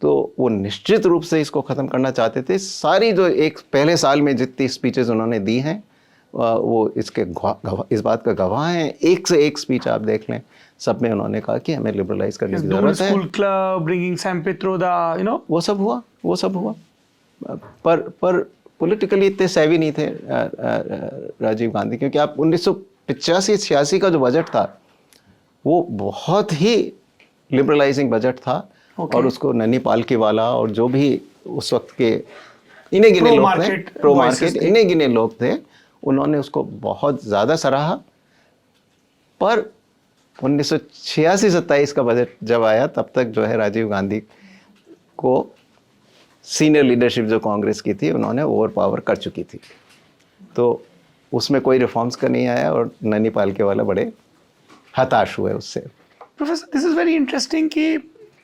तो वो निश्चित रूप से इसको ख़त्म करना चाहते थे। सारी जो एक पहले साल में जितनी स्पीचेस उन्होंने दी हैं वो इस बात का गवाह हैं। एक से एक स्पीच आप देख लें, सब में उन्होंने कहा कि हमें लिबरलाइज करने की जरूरत है। School club, bringing Sam Pitroda, वो सब हुआ। पर पॉलिटिकली इतने सेवी नहीं थे राजीव गांधी, क्योंकि आप 1985-86 का जो बजट था वो बहुत ही लिबरलाइजिंग बजट था। और उसको नन्ही पालकीवाला और जो भी उस वक्त के इन्हें गिने लोग थे, प्रो मार्केट इन्हें गिने लोग थे, उन्होंने उसको बहुत ज़्यादा सराहा। पर 1986-27 का बजट जब आया, तब तक जो है राजीव गांधी को सीनियर लीडरशिप जो कांग्रेस की थी, उन्होंने ओवर पावर कर चुकी थी। तो उसमें कोई रिफॉर्म्स का नहीं आया और नन्ही पालकीवाला बड़े हताश हुए उससे। Professor, this is very interesting कि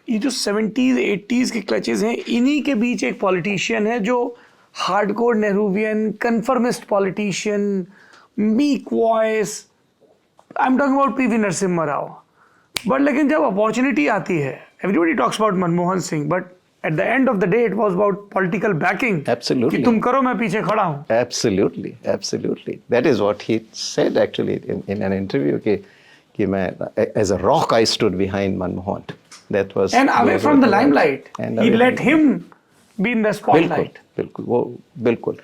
ये जो 70s 80s के क्लचेस हैं, इन्हीं के बीच एक पॉलिटिशियन है जो hardcore Nehruvian, conformist politician, meek voice, I am talking about PV Narasimha Rao. But लेकिन जब अपॉर्चुनिटी आती है, everybody talks about Manmohan Singh, but at the end of the day it was about political backing. Absolutely. कि तुम करो, मैं पीछे खड़ा हूँ। Absolutely. That is what he said actually in an interview कि मैं as a rock I stood behind Manmohan. That was and away from the limelight. He let him be in the spotlight. बिल्कुल।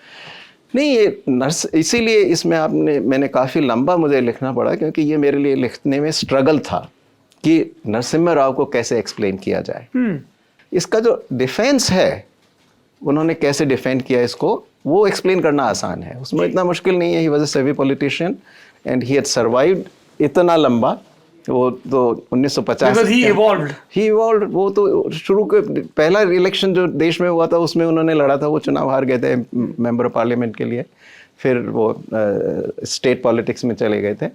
नहीं, ये इसीलिए इसमें मैंने काफ़ी लंबा मुझे लिखना पड़ा, क्योंकि ये मेरे लिए लिखने में स्ट्रगल था कि नरसिम्हा राव को कैसे एक्सप्लेन किया जाए। इसका जो डिफेंस है, उन्होंने कैसे डिफेंड किया इसको, वो एक्सप्लेन करना आसान है, उसमें इतना मुश्किल नहीं है। ही वाज अ सेवी politician and he had survived इतना लंबा। वो तो 1950 ही इवॉल्व्ड। वो तो शुरू के पहला इलेक्शन जो देश में हुआ था उसमें उन्होंने लड़ा था, वो चुनाव हार गए थे मेंबर ऑफ पार्लियामेंट के लिए, फिर वो स्टेट पॉलिटिक्स में चले गए थे।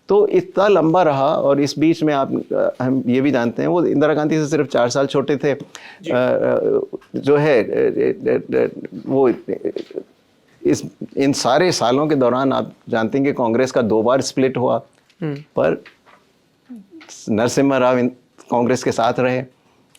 तो इतना लंबा रहा, और इस बीच में हम ये भी जानते हैं वो इंदिरा गांधी से सिर्फ 4 साल छोटे थे। जो है वो इन सारे सालों के दौरान आप जानते हैं कि कांग्रेस का 2 बार स्प्लिट हुआ, पर नरसिम्हा राव कांग्रेस के साथ रहे।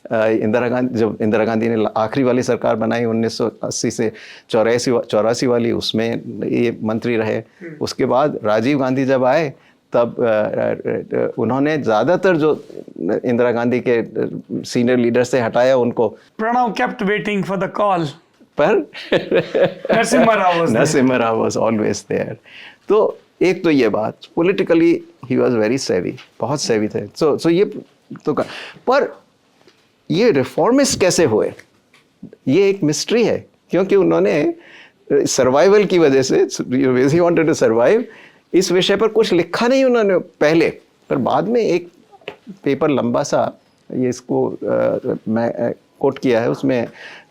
जब इंदिरा गांधी ने आखिरी वाली सरकार बनाई 1980 से 84 वाली, उसमें ये मंत्री रहे। उसके बाद राजीव गांधी जब आए, तब उन्होंने ज़्यादातर जो इंदिरा गांधी के सीनियर लीडर से हटाया उनको। Pranav kept waiting for the call. पर Narasimha Rao was always there. तो एक तो ये बात, पॉलिटिकली ही वाज वेरी सेवी, बहुत सेवी थे। सो ये तो पर ये रिफॉर्मिस्ट कैसे हुए, ये एक मिस्ट्री है, क्योंकि उन्होंने सर्वाइवल की वजह से, ही वांटेड टू सर्वाइव, इस विषय पर कुछ लिखा नहीं उन्होंने पहले, पर बाद में एक पेपर लंबा सा, ये इसको मैं कोट किया है, उसमें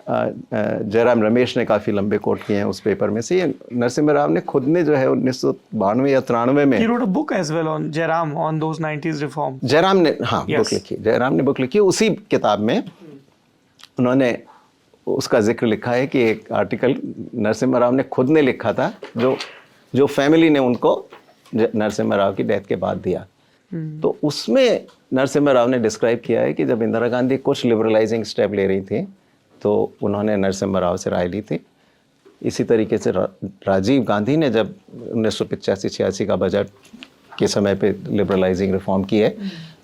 जयराम रमेश ने काफ़ी लंबे कोट किए हैं उस पेपर में से। ये नरसिम्हा राव ने खुद ने जो है 1992 या 93 में, He wrote a book as well on Jairam, on those 90s reform. Jairam ने बुक लिखी, जयराम ने बुक लिखी। उसी किताब में उन्होंने उसका जिक्र लिखा है कि एक आर्टिकल नरसिम्हा राव ने खुद ने लिखा था, जो फैमिली ने उनको नरसिम्हा राव की डेथ के बाद दिया। तो उसमें नरसिम्हा राव ने डिस्क्राइब किया है कि जब इंदिरा गांधी कुछ लिबरलाइजिंग स्टेप ले रही थी, तो उन्होंने नरसिम्हा राव से राय ली थी। इसी तरीके से राजीव गांधी ने जब 1985-86 का बजट के समय पे लिबरलाइजिंग रिफॉर्म की है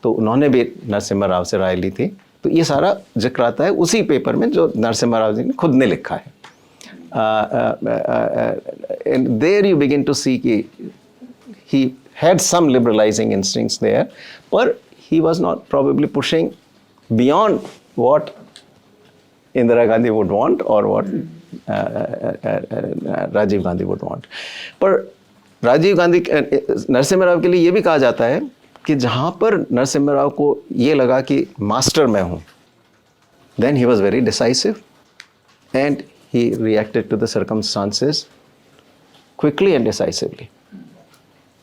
तो उन्होंने भी नरसिम्हा राव से राय ली थी। तो ये सारा जिक्र आता है उसी पेपर में जो नरसिम्हा राव जी ने खुद ने लिखा है। and there you begin to see कि he had some liberalizing instincts there, but he was not probably pushing beyond what Indira Gandhi would want or what Rajiv Gandhi would want. पर राजीव गांधी नरसिम्हा राव के लिए ये भी कहा जाता है कि जहाँ पर नरसिम्हा राव को ये लगा कि मास्टर मैं हूँ, then he was very decisive and he reacted to the circumstances quickly and decisively,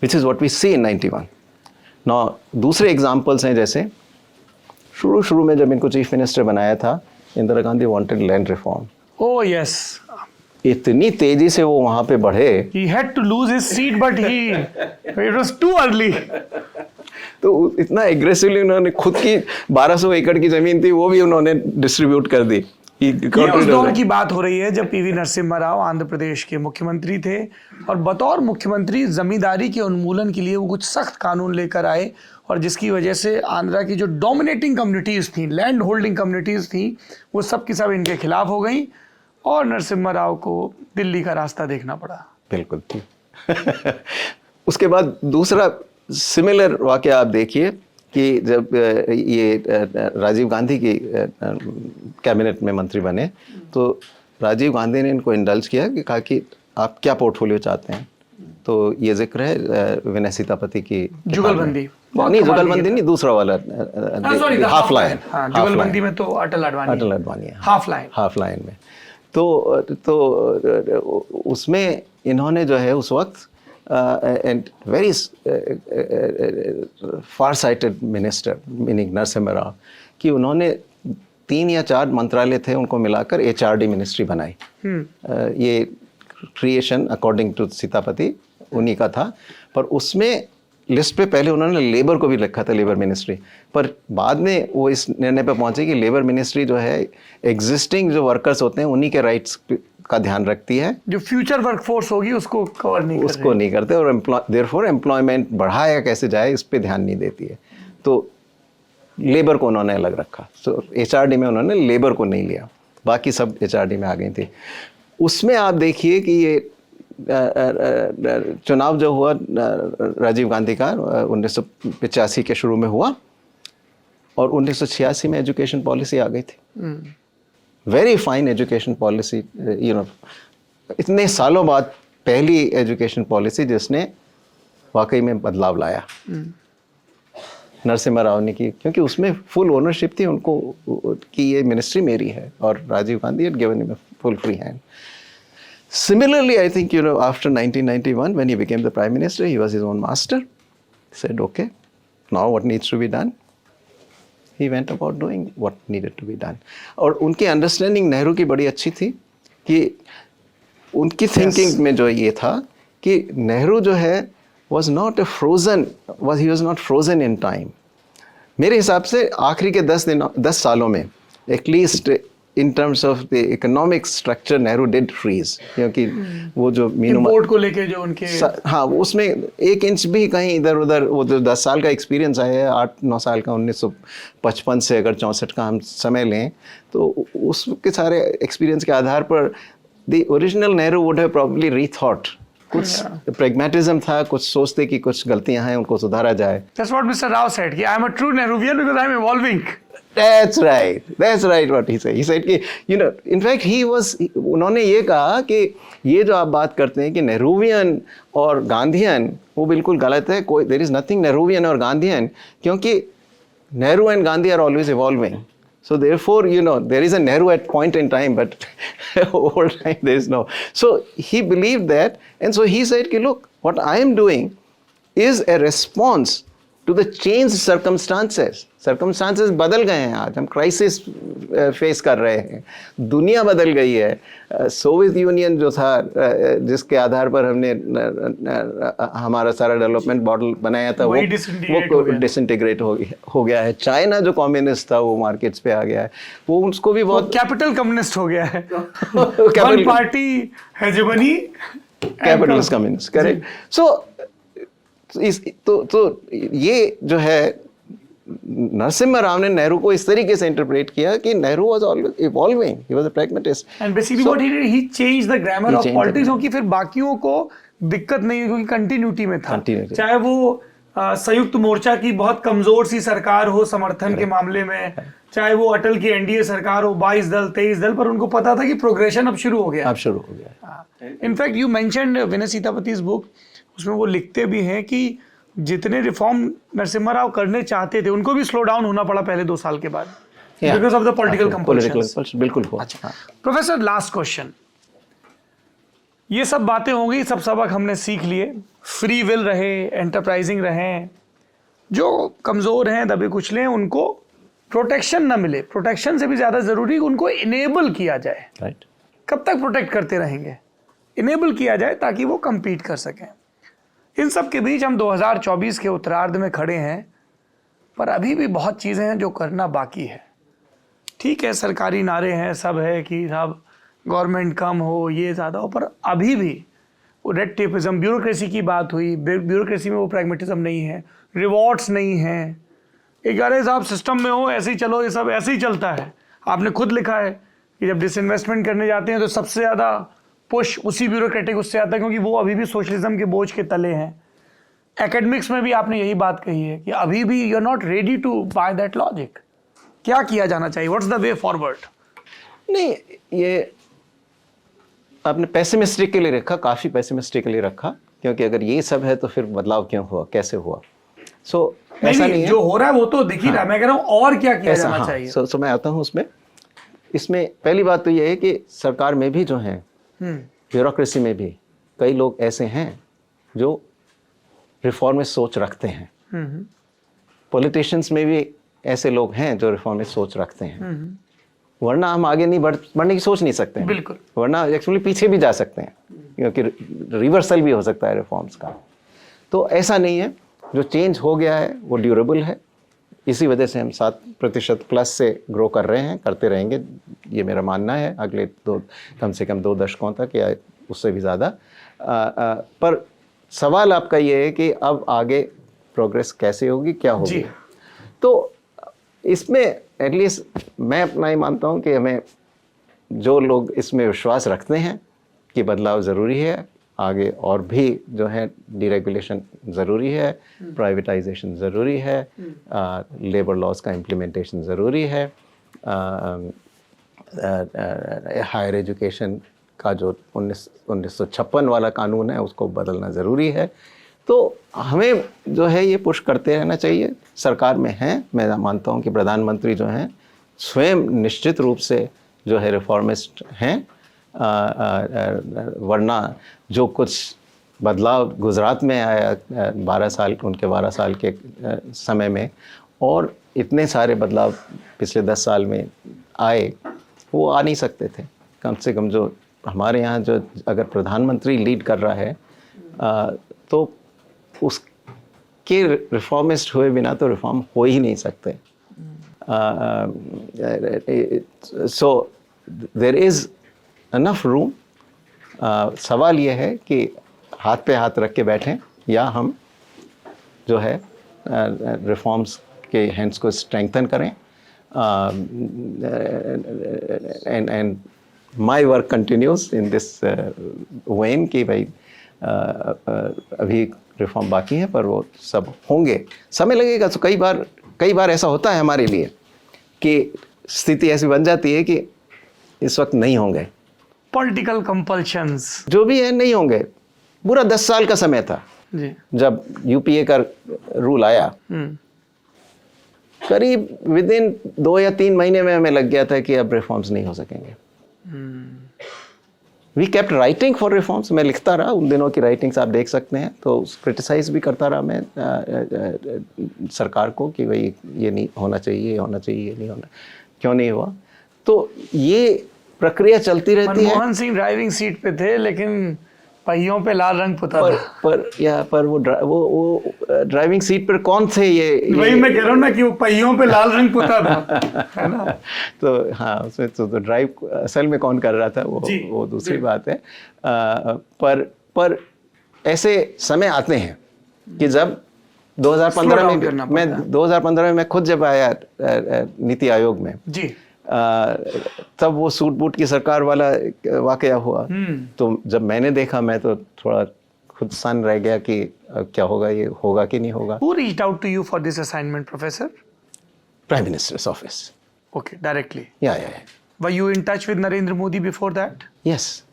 which is what we see in 91. Now, दूसरे एग्जाम्पल्स हैं, जैसे शुरू में जब इनको चीफ मिनिस्टर बनाया था, Indira Gandhi wanted land reform. Oh yes. इतनी तेजी से वो वहां पे बढ़े, He had to lose his seat, but it was too early. तो इतना एग्रेसिवली उन्होंने खुद की 1200 एकड़ की जमीन थी वो भी उन्होंने डिस्ट्रीब्यूट कर दी। ये उस दौर की बात हो रही है जब पीवी नरसिम्हा राव आंध्र प्रदेश के मुख्यमंत्री थे और बतौर मुख्यमंत्री जमींदारी के उन्मूलन के लिए वो कुछ सख्त कानून लेकर आए, और जिसकी वजह से आंध्रा की जो डोमिनेटिंग कम्युनिटीज़ थी, लैंड होल्डिंग कम्युनिटीज़ थी, वो सब की सब इनके खिलाफ हो गई और नरसिम्हा राव को दिल्ली का रास्ता देखना पड़ा। बिल्कुल ठीक। उसके बाद दूसरा सिमिलर वाकया आप देखिए कि जब ये राजीव गांधी की कैबिनेट में मंत्री बने तो राजीव गांधी ने इनको इंडल्ज किया कि कहा कि आप क्या पोर्टफोलियो चाहते हैं। तो ये जिक्र है विनय सीतापति की जुगलबंदी, नहीं जुगलबंदी नहीं, दूसरा वाला हाफ लाइन। जुगलबंदी में तो अटल अडवाणी है, हाफ लाइन में तो उसमें इन्होंने जो है उस वक्त and very far sighted minister meaning Narasimha Rao कि उन्होंने 3 या 4 मंत्रालय थे उनको मिलाकर HRD मिनिस्ट्री बनाई। ये क्रिएशन अकॉर्डिंग टू सीतापति उन्हीं का था, पर उसमें लिस्ट पे पहले उन्होंने लेबर को भी लिखा था, लेबर मिनिस्ट्री, पर बाद में वो इस निर्णय पे पहुंचे कि लेबर मिनिस्ट्री जो है एग्जिस्टिंग जो वर्कर्स होते हैं उन्हीं के राइट्स का ध्यान रखती है, जो फ्यूचर वर्कफोर्स होगी उसको कवर नहीं करते और देयरफॉर एम्प्लॉयमेंट बढ़ाया कैसे जाए इस पे ध्यान नहीं देती है। तो लेबर को उन्होंने अलग रखा। तो HRD में उन्होंने लेबर को नहीं लिया, बाकी सब HRD में आ गई थी। उसमें आप देखिए कि ये चुनाव जो हुआ राजीव गांधी का 1985 के शुरू में हुआ और 1986 में एजुकेशन पॉलिसी आ गई थी, वेरी फाइन एजुकेशन पॉलिसी, इतने सालों बाद पहली एजुकेशन पॉलिसी जिसने वाकई में बदलाव लाया नरसिम्हा राव ने की, क्योंकि उसमें फुल ओनरशिप थी उनको कि ये मिनिस्ट्री मेरी है, और Rajiv Gandhi had given him a full free hand. Similarly, I think, after 1991, when he became the Prime Minister, he was his own master. He said, okay, now what needs to be done? He went about doing what needed to be done. और उनकी अंडरस्टैंडिंग नेहरू की बड़ी अच्छी थी कि उनकी थिंकिंग में जो ये था कि नेहरू जो है was not frozen in time. मेरे हिसाब से आखिरी के 10 सालों में at least in terms of the economic structure Nehru did freeze, क्योंकि वो जो इम्पोर्ट को लेके जो उनके हाँ उसमें 1 इंच भी कहीं इधर उधर, वो जो 10 साल का एक्सपीरियंस आया है, 8-9 साल का 1955 से अगर 64 का हम समय लें तो उसके सारे एक्सपीरियंस के आधार पर the original Nehru would have probably rethought, कुछ प्रैग्मेटिज्म था, कुछ सोचते कि कुछ गलतियां हैं उनको सुधारा जाए। That's what Mr. Rao said, कि I am a true Nehruvian because I am evolving. That's right what he said. He said कि in fact उन्होंने ये कहा कि ये जो आप बात करते हैं कि नेहरूवियन और गांधीयन, वो बिल्कुल गलत है। कोई there is nothing नेहरूवियन और गांधीयन, क्योंकि Nehru and Gandhi are always evolving. So therefore, there is a Nehru at point in time, but over time there is no. So he believed that, and so he said, look, what I am doing is a response to the change circumstances बदल गए हैं। आज हम क्राइसिस फेस कर रहे हैं, दुनिया बदल गई है। सोवियत यूनियन जो था, जिसके आधार पर हमने हमारा सारा डेवलपमेंट मॉडल बनाया था, वो डिसइंटीग्रेट हो गया है। चाइना जो कम्युनिस्ट था वो मार्केट्स पे आ गया है, वो उसको भी बहुत कैपिटल कम्युनिस्ट हो गया है। One party hegemony, capitalist communist, correct. So तो ये जो है नरसिम्हा राव ने नेहरू को इस तरीके से इंटरप्रेट किया कि Nehru was always evolving, he was a pragmatist, and basically what he did, he changed the grammar of politics, क्योंकि फिर बाकियों को दिक्कत नहीं हुई, क्योंकि कंटिन्यूटी में था। चाहे वो संयुक्त मोर्चा की बहुत कमजोर सी सरकार हो समर्थन के मामले में, चाहे वो अटल की एनडीए सरकार हो, 22 दल 23 दल, पर उनको पता था कि प्रोग्रेशन अब शुरू हो गया। In fact you mentioned Vinay Sitapati's book, उसमें वो लिखते भी हैं कि जितने रिफॉर्म नरसिम्हा राव करने चाहते थे उनको भी स्लो डाउन होना पड़ा पहले 2 साल के बाद, because of the political compulsions. बिल्कुल। अच्छा प्रोफेसर, लास्ट क्वेश्चन। ये सब बातें हो गई, सब सबक हमने सीख लिए, फ्री विल रहे, एंटरप्राइजिंग रहे, जो कमजोर हैं दबे कुचले हैं उनको प्रोटेक्शन ना मिले, प्रोटेक्शन से भी ज्यादा जरूरी उनको इनेबल किया जाए। राइट। कब तक प्रोटेक्ट करते रहेंगे? इनेबल किया जाए ताकि वो compete कर सकें। इन सब के बीच हम 2024 के उत्तरार्ध में खड़े हैं, पर अभी भी बहुत चीज़ें हैं जो करना बाकी है। ठीक है, सरकारी नारे हैं, सब है कि साहब गवर्नमेंट कम हो, ये ज़्यादा हो, पर अभी भी वो रेड टेपिज्म, ब्यूरोक्रेसी की बात हुई, ब्यूरोक्रेसी में वो प्रैग्मेटिज्म नहीं है, रिवॉर्ड्स नहीं है। एक अरे साहब सिस्टम में हो, ऐसे ही चलो, ये सब ऐसे ही चलता है। आपने खुद लिखा है कि जब डिसइन्वेस्टमेंट करने जाते हैं तो सबसे ज़्यादा पुश उसी ब्यूरोक्रेटिक उससे आता है, क्योंकि वो अभी भी सोशलिज्म के बोझ के तले हैं। एकेडमिक्स में भी आपने यही बात कही है कि अभी भी you are not ready to buy that logic. क्या किया जाना चाहिए? What's the way forward? नहीं, ये आपने पेसिमिस्टिक के लिए रखा, काफ़ी पेसिमिस्टिक के लिए रखा, क्योंकि अगर ये सब है तो फिर बदलाव क्यों हुआ, कैसे हुआ? सो ऐसा नहीं है, जो हो रहा है वो तो दिख ही रहा है। मैं कह रहा हूँ और क्या किया जाना चाहिए। सो मैं आता हूँ उसमें। इसमें पहली बात तो ये है कि सरकार में भी जो है, ब्यूरोक्रेसी में भी कई लोग ऐसे हैं जो रिफॉर्म में सोच रखते हैं। पॉलिटिशियंस में भी ऐसे लोग हैं जो रिफॉर्म में सोच रखते हैं, वरना हम आगे नहीं बढ़ने की सोच नहीं सकते हैं। बिल्कुल। वरना एक्चुअली पीछे भी जा सकते हैं, क्योंकि रिवर्सल भी हो सकता है रिफॉर्म्स का। तो ऐसा नहीं है, जो चेंज हो गया है वो ड्यूरेबल है। इसी वजह से हम 7% प्लस से ग्रो कर रहे हैं, करते रहेंगे, ये मेरा मानना है, अगले कम से कम 2 दशकों तक या उससे भी ज़्यादा। पर सवाल आपका ये है कि अब आगे प्रोग्रेस कैसे होगी, क्या होगी? तो इसमें एटलीस्ट मैं अपना ही मानता हूँ कि हमें, जो लोग इसमें विश्वास रखते हैं कि बदलाव ज़रूरी है, आगे और भी जो है डीरेगुलेशन ज़रूरी है, प्राइवेटाइजेशन ज़रूरी है, लेबर लॉज का इम्प्लीमेंटेशन ज़रूरी है, हायर एजुकेशन का जो 1956 वाला कानून है उसको बदलना ज़रूरी है। तो हमें जो है ये पुश करते रहना चाहिए। सरकार में हैं, मैं मानता हूँ कि प्रधानमंत्री जो हैं स्वयं निश्चित रूप से जो है रिफॉर्मिस्ट हैं, वरना जो कुछ बदलाव गुजरात में आया 12 साल के समय में, और इतने सारे बदलाव पिछले 10 साल में आए, वो आ नहीं सकते थे। कम से कम जो हमारे यहाँ जो अगर प्रधानमंत्री लीड कर रहा है तो उसके रिफॉर्मिस्ट हुए बिना तो रिफॉर्म हो ही नहीं सकते। So there is enough room. सवाल ये है कि हाथ पे हाथ रख के बैठें, या हम जो है रिफॉर्म्स के हैंड्स को स्ट्रेंथन करें। And my work continues in this when कि भाई अभी रिफॉर्म बाकी है, पर वो सब होंगे, समय लगेगा। तो कई बार ऐसा होता है हमारे लिए कि स्थिति ऐसी बन जाती है कि इस वक्त नहीं होंगे, पॉलिटिकल कंपल्शंस जो भी है नहीं होंगे। पूरा 10 साल का समय था जी, जब यूपीए का रूल आया, करीब विदिन 2 या 3 महीने में हमें लग गया था कि अब रिफॉर्म्स नहीं हो सकेंगे। We kept writing for reforms, मैं लिखता रहा, उन दिनों की राइटिंग्स आप देख सकते हैं, तो क्रिटिसाइज भी करता रहा मैं सरकार को कि भाई ये नहीं होना चाहिए, ये होना चाहिए, ये नहीं होना, क्यों नहीं हुआ। तो ये प्रक्रिया चलती रहती है। मनमोहन सिंह ड्राइविंग सीट पे थे लेकिन पहियों पे लाल रंग पुता था। पर वो ड्राइविंग सीट पर कौन थे ये वही मैं कह रहा हूँ ना कि वो पहियों पे लाल रंग पुता था, है ना। तो हाँ, उसमें तो ड्राइव असल में कौन कर रहा था वो दूसरी बात है। पर ऐसे समय आते हैं कि जब 2015 में मैं खुद जब आया नीति आयोग में जी, तब वो सूट बूट की सरकार वाला वाकया हुआ। तो जब मैंने देखा, मैं तो थोड़ा खुद सन रह गया कि क्या होगा, ये होगा कि नहीं होगा। Who reached out to you for this assignment, Professor? Prime Minister's office. Okay, directly. Yeah. Were you in touch with Narendra Modi before that? Yes.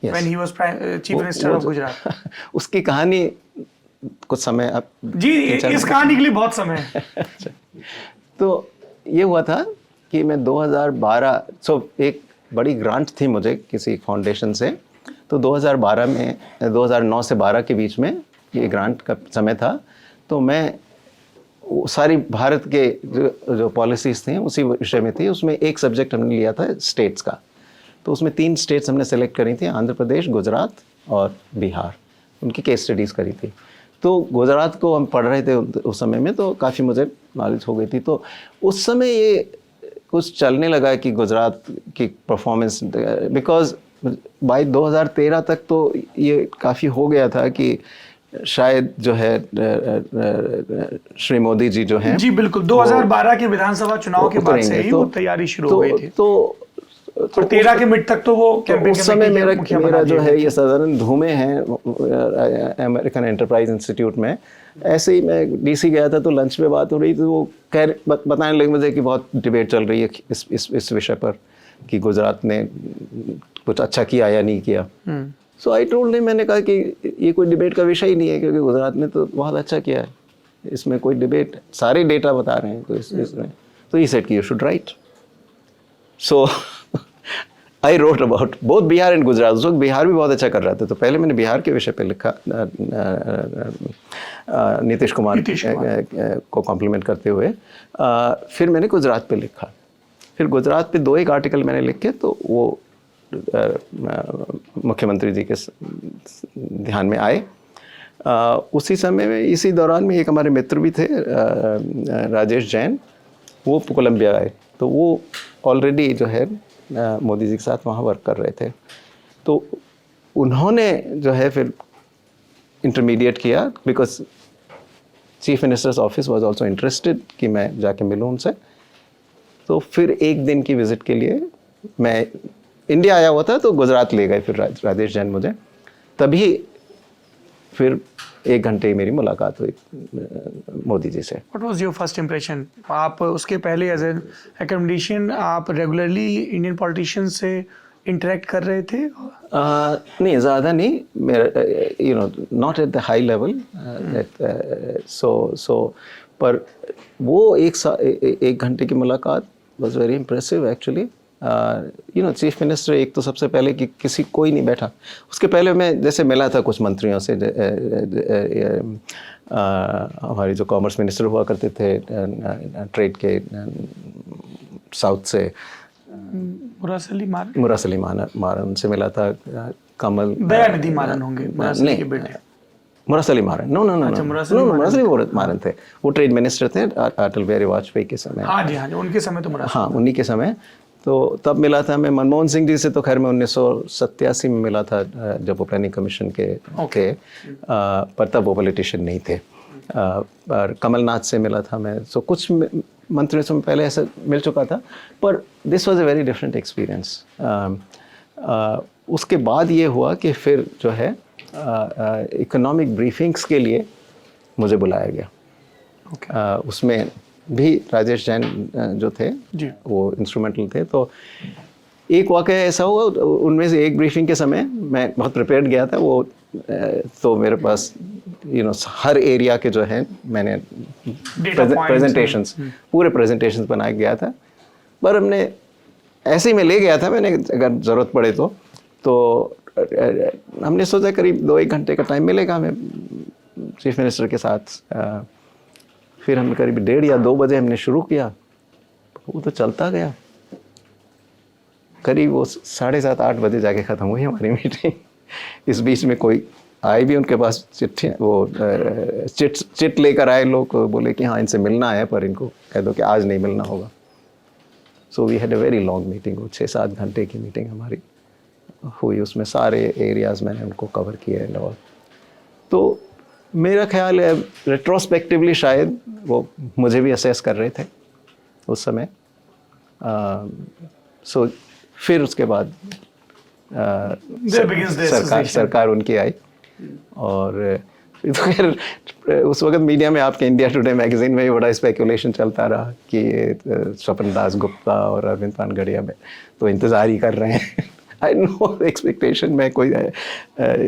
When he was Chief Minister of Gujarat. उसकी कहानी कुछ समय अब जी, इस कहानी के लिए बहुत समय है। तो ये हुआ था कि मैं 2012 एक बड़ी ग्रांट थी मुझे किसी फाउंडेशन से, तो 2012 में 2009 से 12 के बीच में ये ग्रांट का समय था। तो मैं सारी भारत के जो पॉलिसीज़ थी उसी विषय में थी। उसमें एक सब्जेक्ट हमने लिया था स्टेट्स का, तो उसमें 3 स्टेट्स हमने सेलेक्ट करी थी, आंध्र प्रदेश, गुजरात और बिहार। उनकी केस स्टडीज़ करी थी। तो गुजरात को हम पढ़ रहे थे उस समय में, तो काफ़ी मुझे नॉलेज हो गई थी। तो उस समय ये कुछ चलने लगा कि गुजरात की परफॉर्मेंस, बिकॉज बाय 2013 तक तो ये काफ़ी हो गया था कि शायद जो है श्री मोदी जी जो हैं, जी बिल्कुल, 2012 के विधानसभा चुनाव के बाद से ही वो तैयारी शुरू हो गई थी। तो 13 के मिड तक तो वो कैंपेन उस समय मेरा जो है ये साधारण धूमे हैं अमेरिकन एंटरप्राइज इंस्टीट्यूट में। ऐसे ही मैं डीसी गया था, तो लंच में बात हो रही थी, तो वो बताने लगे मुझे कि बहुत डिबेट चल रही है इस विषय पर कि गुजरात ने कुछ अच्छा किया या नहीं किया। सो आई टोल्ड हिम, मैंने कहा कि ये कोई डिबेट का विषय ही नहीं है, क्योंकि गुजरात ने तो बहुत अच्छा किया है, इसमें कोई डिबेट, सारे डेटा बता रहे हैं, तो इसमें तो ही सेड कि you should write. So I wrote about both Bihar and Gujarat. उस वक्त बिहार भी बहुत अच्छा कर रहा था, तो पहले मैंने बिहार के विषय पे लिखा नीतीश कुमार को कॉम्प्लीमेंट करते हुए। फिर मैंने गुजरात पे लिखा। फिर गुजरात पे 2 एक आर्टिकल मैंने लिखे, तो वो मुख्यमंत्री जी के ध्यान में आए। उसी समय में, इसी दौरान में एक हमारे मित्र भी थे राजेश जैन, वो कोलंबिया आए। तो वो ऑलरेडी जो है मोदी जी के साथ वहाँ वर्क कर रहे थे। तो उन्होंने जो है फिर इंटरमीडिएट किया, because chief minister's office was also interested कि मैं जाके मिलूँ उनसे। तो फिर एक दिन की विज़िट के लिए मैं इंडिया आया हुआ था, तो गुजरात ले गए फिर राजेश जैन मुझे। तभी फिर 1 घंटे मेरी मुलाकात हुई मोदी जी से। What was your first impression? आप उसके पहले एज एन एकेडमिशियन आप रेगुलरली इंडियन पॉलिटिशियंस से इंटरेक्ट कर रहे थे? नहीं, ज़्यादा नहीं, मेरा not at the high level. So पर वो 1 घंटे की मुलाकात was very impressive actually. Chief minister एक तो सबसे पहले कि कोई नहीं बैठा। उसके पहले मैं जैसे मिला था कुछ मंत्रियों से, हमारी जो कॉमर्स मिनिस्टर हुआ करते थे ट्रेड के साउथ से, मुरासली मारन से मिला था। कमल दयानिधि मारन होंगे, मुरासली के बेटे। मुरासली मारन, नो मुरासली मारन थे, वो ट्रेड मिनिस्टर थे अटल बिहारी वाजपेयी के समय। हाँ जी, उनके समय तो मुरासली, हाँ उन्हीं के समय। तो तब मिला था मैं मनमोहन सिंह जी से, तो खैर मैं 1987 में मिला था जब वो प्लानिंग कमीशन के थे, पर तब वो पॉलिटिशियन नहीं थे। पर कमलनाथ से मिला था मैं। सो कुछ मंत्रियों से पहले ऐसा मिल चुका था, पर this was a very different experience. उसके बाद ये हुआ कि फिर जो है इकोनॉमिक ब्रीफिंग्स के लिए मुझे बुलाया गया। उसमें भी राजेश जैन जो थे वो इंस्ट्रूमेंटल थे। तो एक वाक़या ऐसा हुआ, उनमें से एक ब्रीफिंग के समय मैं बहुत प्रिपेयर्ड गया था। वो तो मेरे पास हर एरिया के जो है मैंने प्रेजेंटेशंस, पूरे प्रेजेंटेशंस बना के गया था। पर हमने ऐसे ही मैं ले गया था, मैंने अगर ज़रूरत पड़े तो हमने सोचा करीब 2-1 घंटे का टाइम मिलेगा हमें चीफ मिनिस्टर के साथ। फिर हमने करीब 1:30 या 2 बजे हमने शुरू किया, वो तो चलता गया। करीब वो 7:30-8 बजे जाके ख़त्म हुई हमारी मीटिंग। इस बीच में कोई आए भी, उनके पास चिट्ठी वो चिट लेकर आए लोग, बोले कि हाँ इनसे मिलना है, पर इनको कह दो कि आज नहीं मिलना होगा। So we had a very long meeting, वो 6-7 घंटे की मीटिंग हमारी हुई। उसमें सारे एरियाज़ मैंने उनको कवर किए एंड ऑल। तो मेरा ख्याल है रेट्रोस्पेक्टिवली शायद वो मुझे भी असेस कर रहे थे उस समय। सो फिर उसके बाद सरकार उनकी आई, और फिर तो खैर उस वक्त मीडिया में आपके इंडिया टुडे मैगजीन में बड़ा स्पेकुलेशन चलता रहा कि ये स्वपन दास गुप्ता और अरविंद पानगढ़िया में तो इंतज़ार ही कर रहे हैं। आई नो एक्सपेक्टेशन में कोई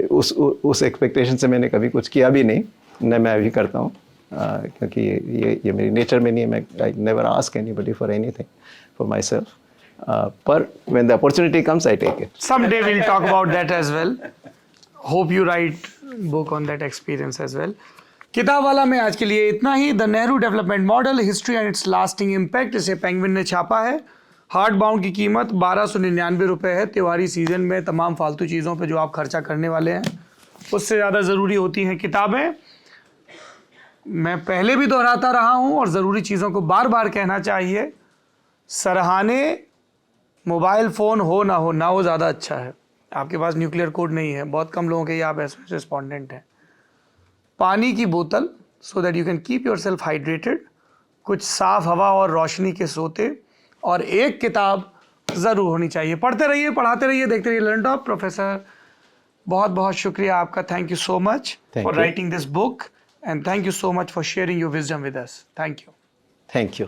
उस एक्सपेक्टेशन से मैंने कभी कुछ किया भी नहीं, न मैं अभी करता हूँ, क्योंकि ये मेरी नेचर में नहीं है। मैं I never ask anybody for anything for my self, पर when the opportunity comes I take it. Someday we'll talk about that as well. Hope you write book on that experience as well. किताब वाला में आज के लिए इतना ही। The Nehru development model, history and its lasting impact, इसे पेंगुइन ने छापा है। हार्ड बाउंड की कीमत 1299 रुपये है। त्योहारी सीजन में तमाम फालतू चीज़ों पे जो आप खर्चा करने वाले हैं उससे ज़्यादा ज़रूरी होती हैं किताबें। मैं पहले भी दोहराता रहा हूँ और ज़रूरी चीज़ों को बार बार कहना चाहिए। सरहाने मोबाइल फ़ोन हो ना हो ज़्यादा अच्छा है। आपके पास न्यूक्लियर कोड नहीं है, बहुत कम लोगों के ये आप एसएमएस रिस्पॉन्डेंट हैं। पानी की बोतल so that you can keep your self hydrated, कुछ साफ हवा और रोशनी के सोते, और एक किताब ज़रूर होनी चाहिए। पढ़ते रहिए, पढ़ाते रहिए, देखते रहिए लर्न टॉप। प्रोफेसर बहुत बहुत शुक्रिया आपका। Thank you so much for writing this book and thank you so much for sharing your wisdom with us. Thank you. Thank you.